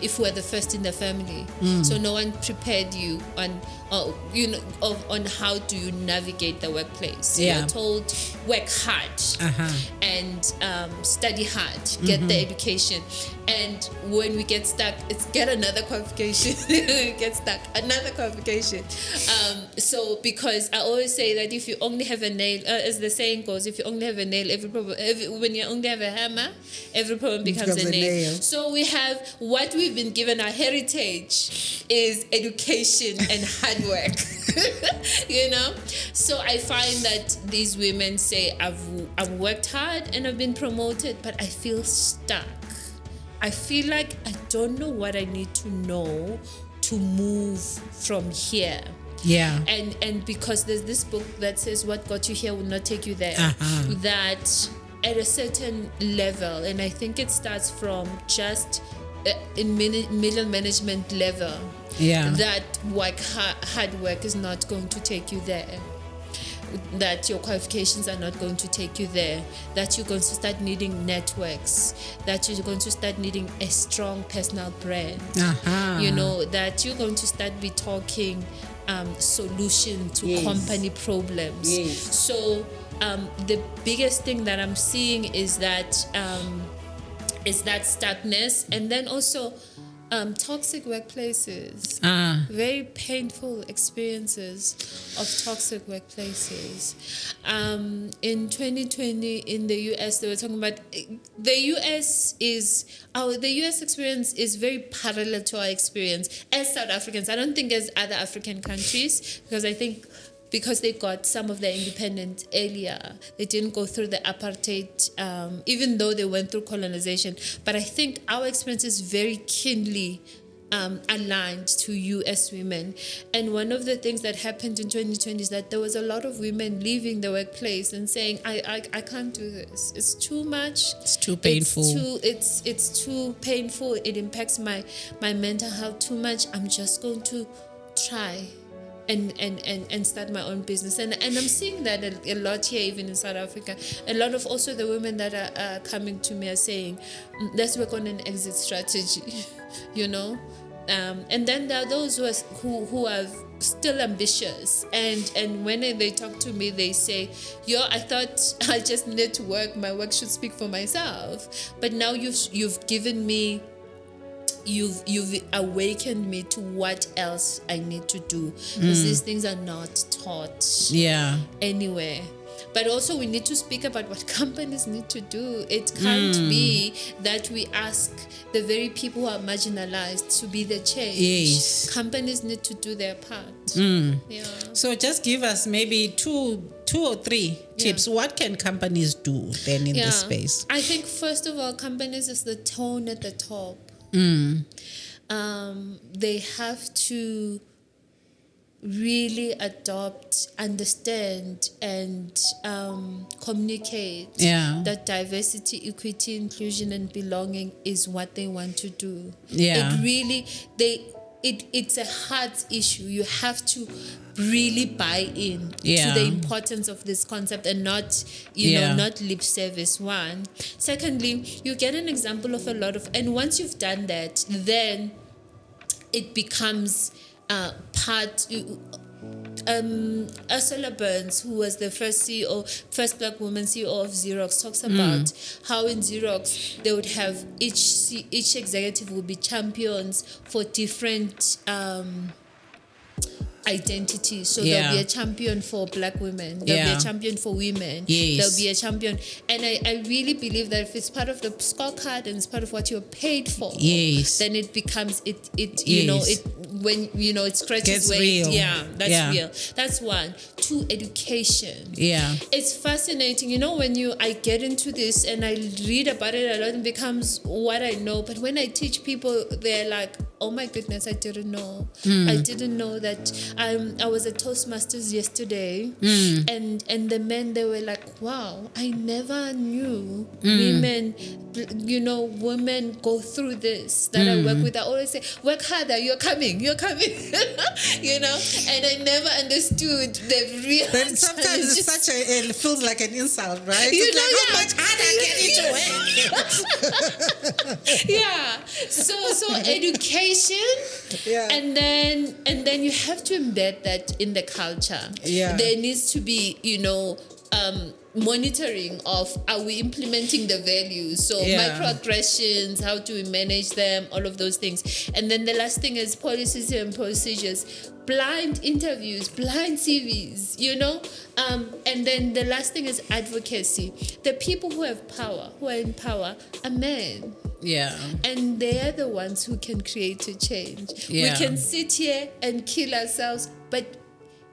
if we're the first in the family, so no one prepared you on how do you navigate the workplace. You're told work hard and study hard, get the education, and when we get stuck, it's get another qualification. Get stuck, another qualification. So because I always say that if you only have a nail, as the saying goes, if you only have a nail, when you only have a hammer, every problem becomes a nail. So we have what we've been given. Our heritage is education and hard work. So I find that these women say, I've worked hard and I've been promoted, but I feel stuck. I feel like I don't know what I need to know to move from here. And because there's this book that says what got you here will not take you there, that at a certain level, and I think it starts from just in middle management level, that hard work is not going to take you there, that your qualifications are not going to take you there, that you're going to start needing networks, that you're going to start needing a strong personal brand, that you're going to start be talking solution to company problems. So the biggest thing that I'm seeing is that stuckness, and then also toxic workplaces, very painful experiences of toxic workplaces. In 2020 in the US, they were talking about the US experience is very parallel to our experience as South Africans. I don't think as other African countries, because I think because they got some of their independence earlier, they didn't go through the apartheid, even though they went through colonization. But I think our experience is very keenly aligned to US women. And one of the things that happened in 2020 is that there was a lot of women leaving the workplace and saying, I can't do this. It's too much. It's too painful. It's too painful. It impacts my mental health too much. I'm just going to try and start my own business. And I'm seeing that a lot here, even in South Africa. A lot of also the women that are coming to me are saying, let's work on an exit strategy, And then there are those who are still ambitious, and when they talk to me, they say, I thought I just needed to work. My work should speak for myself. But now you've given me, you've awakened me to what else I need to do, because these things are not taught anywhere. But also we need to speak about what companies need to do. It can't be that we ask the very people who are marginalized to be the change. Companies need to do their part. Yeah. So just give us maybe two or three tips. What can companies do then in this space? I think first of all, companies is the tone at the top. They have to really adopt, understand, and communicate that diversity, equity, inclusion, and belonging is what they want to do. It really, it's a hard issue. You have to really buy in to the importance of this concept and not, not lip service. One. Secondly, you get an example of a lot of, and once you've done that, then it becomes part. Ursula Burns, who was the first black woman CEO of Xerox, talks about how in Xerox they would have each executive would be champions for different identity. So there'll be a champion for black women, there'll be a champion for women, there'll be a champion. And I really believe that if it's part of the scorecard and it's part of what you're paid for, then it becomes when it scratches weight. That's real. That's one. Two, education. It's fascinating. When I get into this and I read about it a lot, it becomes what I know. But when I teach people, they're like, oh my goodness, I didn't know. I didn't know that. I was at Toastmasters yesterday, and the men, they were like, wow, I never knew women go through this, that I work with. I always say, work harder, you're coming. And I never understood the real But sometimes it's it feels like an insult, right? How much harder I get it to work. So education, and then you have to embed that in the culture. There needs to be, monitoring of, are we implementing the values? So microaggressions, how do we manage them? All of those things. And then the last thing is policies and procedures, blind interviews, blind CVs, and then the last thing is advocacy. The people who have power, who are in power, are men. And they are the ones who can create a change. We can sit here and kill ourselves, but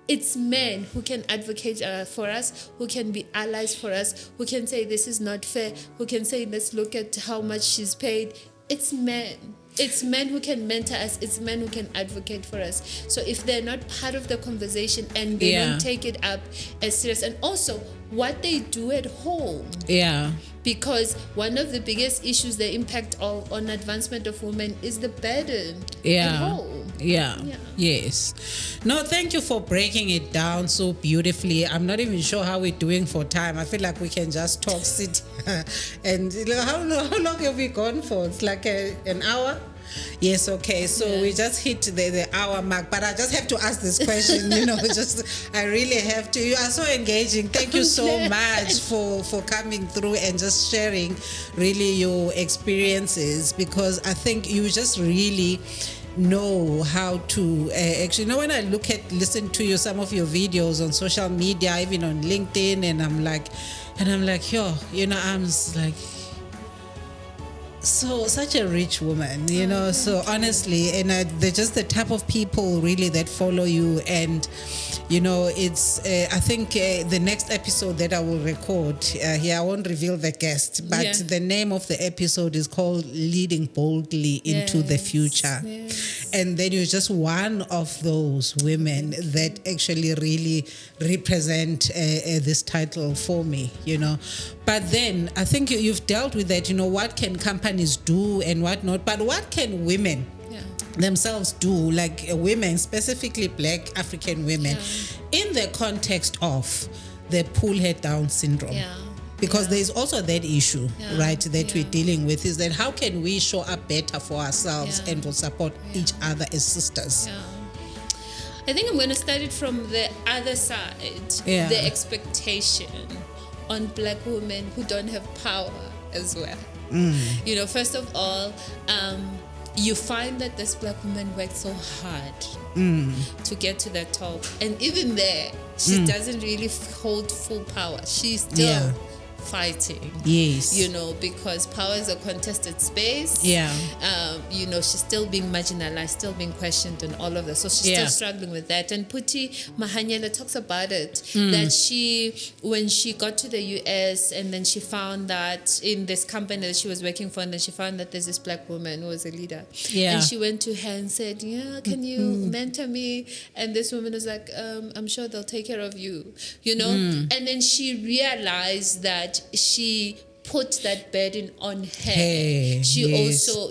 it's men who can advocate for us, who can be allies for us, who can say this is not fair, who can say let's look at how much she's paid. It's men. It's men who can mentor us. It's men who can advocate for us. So if they're not part of the conversation and they don't take it up as serious, and also what they do at home. Because one of the biggest issues, the impact on advancement of women, is the burden at home. Yes. No, thank you for breaking it down so beautifully. I'm not even sure how we're doing for time. I feel like we can just talk, sit, and how long have we gone for? It's like an hour? Yes, okay. So we just hit the hour mark, but I just have to ask this question, I really have to. You are so engaging. Thank you so much for coming through and just sharing really your experiences, because I think you just really know how to actually, when I listen to some of your videos on social media, even on LinkedIn, and I'm like, I'm just like, such a rich woman, so honestly, and they're just the type of people really that follow you. And it's I think the next episode that I will record here, I won't reveal the guest, but the name of the episode is called Leading Boldly into the Future. And then you're just one of those women that actually really represent this title for me, But then I think you've dealt with that, what can companies do and what not, but what can women themselves do, like women, specifically Black African women, in the context of the pull head down syndrome? Because there's also that issue, right, that we're dealing with, is that how can we show up better for ourselves and to support each other as sisters? I think I'm going to start it from the other side, the expectation on Black women who don't have power as well. First of all, you find that this Black woman worked so hard to get to the top, and even there, she doesn't really hold full power. She's still fighting. Yes. Because power is a contested space. she's still being marginalized, still being questioned and all of that. So she's still struggling with that. And Puti Mahanyele talks about it, that when she got to the US and then she found that in this company that she was working for, and then she found that there's this black woman who was a leader. Yeah. And she went to her and said, can you mentor me? And this woman was like, I'm sure they'll take care of you, And then she realized that she put that burden on her. She also,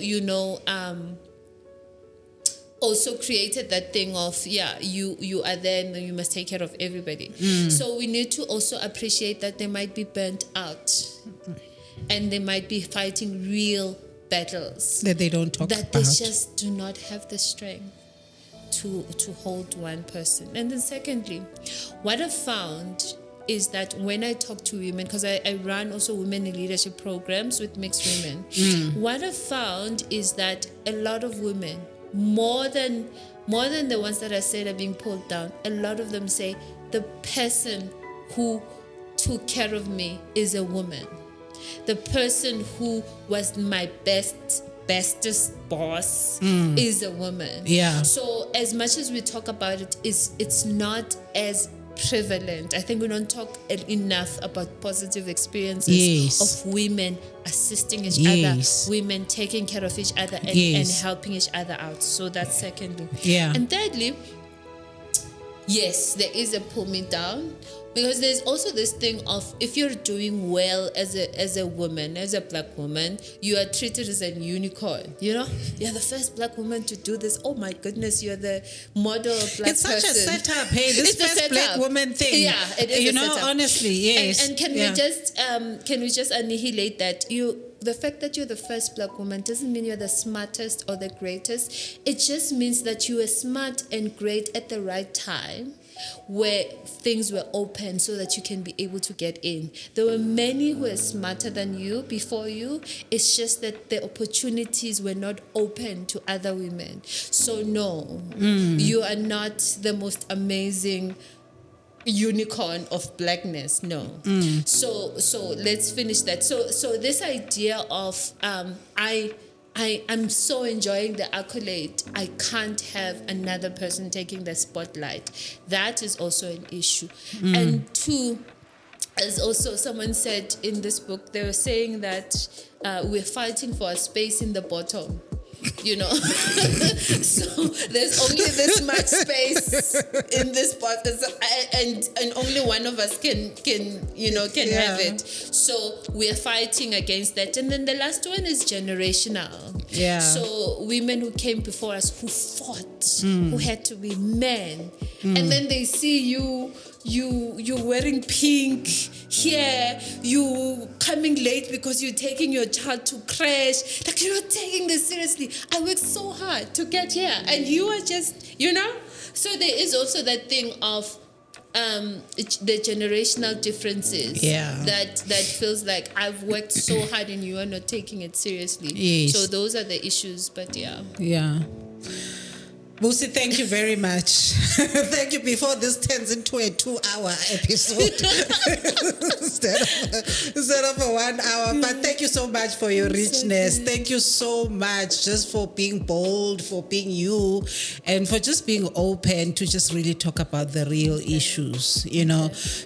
also created that thing of, you are there and you must take care of everybody. So we need to also appreciate that they might be burnt out and they might be fighting real battles that they don't talk that about. They just do not have the strength to hold one person. And then secondly, what I've found is that when I talk to women, because I run also women in leadership programs with mixed women, what I've found is that a lot of women, more than the ones that I said are being pulled down, a lot of them say the person who took care of me is a woman. The person who was my bestest boss is a woman. Yeah. So as much as we talk about it, it's not as prevalent. I think we don't talk enough about positive experiences of women assisting each other, women taking care of each other and helping each other out. So that's secondly. Yeah. And thirdly, yes, there is a pull me down, because there's also this thing of, if you're doing well as a woman, as a black woman, you are treated as a unicorn. You're the first black woman to do this. Oh my goodness, you're the model black person. It's such a setup. Hey, this first black woman thing. Yeah, it is. Honestly, yes. And can we just annihilate that? The fact that you're the first black woman doesn't mean you're the smartest or the greatest. It just means that you were smart and great at the right time, where things were open so that you can be able to get in. There were many who were smarter than you before you. It's just that the opportunities were not open to other women. So no, you are not the most amazing unicorn of blackness. No. So let's finish that. So this idea of I'm so enjoying the accolade, I can't have another person taking the spotlight. That is also an issue. And two, as also someone said in this book, they were saying that we're fighting for a space in the bottom. So there's only this much space in this part, and only one of us can have it. So we're fighting against that. And then the last one is generational. Yeah. So women who came before us, who fought, who had to be men, and then they see you're wearing pink here, you coming late because you're taking your child to crash. Like, you're not taking this seriously. I worked so hard to get here, and you are just, So there is also that thing of the generational differences. That feels like I've worked so hard and you are not taking it seriously. Yes. So those are the issues, but Yeah. Busi, thank you very much. Thank you. Before this turns into a 2-hour episode instead of a 1 hour. But thank you so much for your richness. Thank you so much just for being bold, for being you, and for just being open to just really talk about the real issues,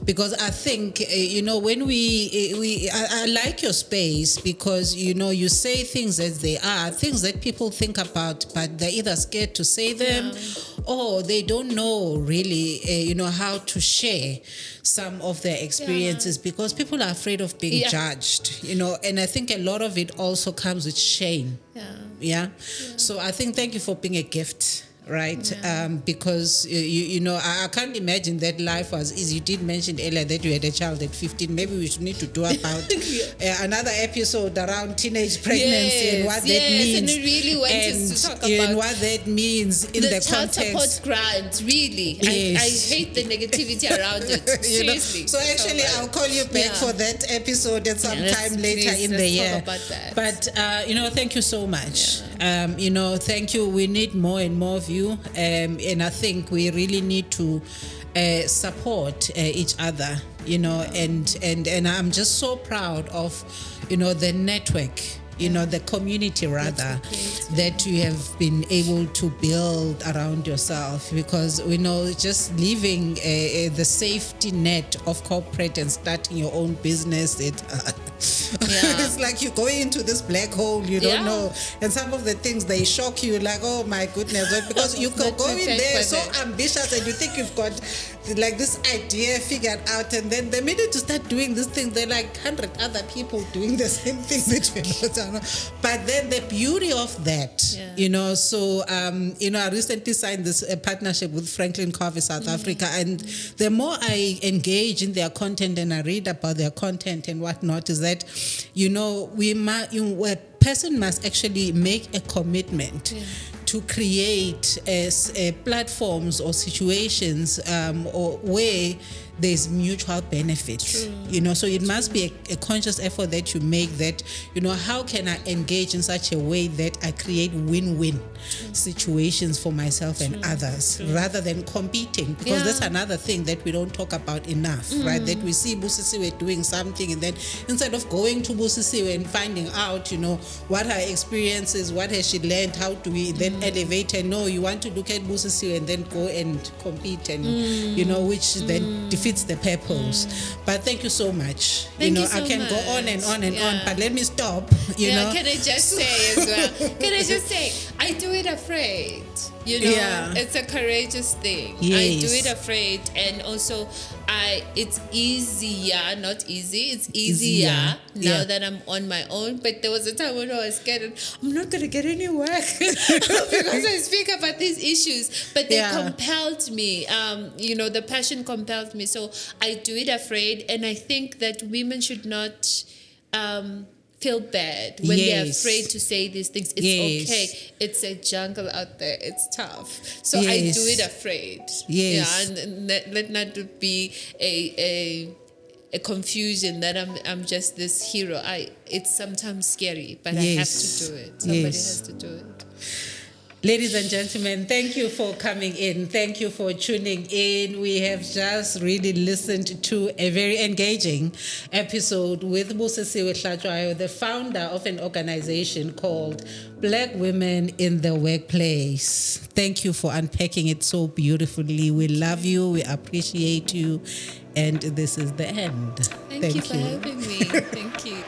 because I think, when I like your space, because, you say things as they are, things that people think about, but they're either scared to say them, or they don't know really, how to share some of their experiences, because people are afraid of being judged, and I think a lot of it also comes with shame. So I think thank you for being a gift. Right, because I can't imagine that life was easy. You did mention earlier that you had a child at 15. Maybe we should need to do about another episode around teenage pregnancy and what that means. And we really wanted to talk about what that means in the child context. Support grant. Really, I hate the negativity around it. Seriously. So actually, I'll call you back for that episode at some time later in the year. Talk about that. But thank you so much. Thank you. We need more and more of you. And I think we really need to support each other, and I'm just so proud of, the network, the community rather, that you have been able to build around yourself, because we know just leaving the safety net of corporate and starting your own business, it's like you're going into this black hole, you don't know, and some of the things, they shock you, like, oh my goodness, because you go in there so ambitious and you think you've got like this idea figured out, and then the minute you start doing this thing, there are like 100 other people doing the same thing that you're not. But then the beauty of that, so I recently signed this partnership with Franklin Covey South Africa, and the more I engage in their content and I read about their content and whatnot, is that a person must actually make a commitment to create platforms or situations or where there's mutual benefit. So it must be a conscious effort that you make, that how can I engage in such a way that I create win-win situations for myself and others, rather than competing, because that's another thing that we don't talk about enough, right? That we see Busisiwe doing something, and then instead of going to Busisiwe and finding out what her experience is, what has she learned, how do we then elevate her? No, you want to look at Busisiwe and then go and compete, and which then defeats the purpose. But thank you so much. I can go on and on and on, but let me stop. Can I just say as well? Can I just say, I do it afraid. It's a courageous thing. Yes. I do it afraid, and also it's easier, not easy, it's easier now that I'm on my own. But there was a time when I was scared, and I'm not going to get any work because I speak about these issues. But they compelled me, the passion compelled me. So I do it afraid, and I think that women should not feel bad when they're afraid to say these things. It's okay. It's a jungle out there. It's tough. So I do it afraid. And let not be a confusion that I'm just this hero. It's sometimes scary, but I have to do it. Somebody has to do it. Ladies and gentlemen, thank you for coming in. Thank you for tuning in. We have just really listened to a very engaging episode with Busisiwe, the founder of an organization called Black Women in the Workplace. Thank you for unpacking it so beautifully. We love you. We appreciate you. And this is the end. Thank you for having me. Thank you.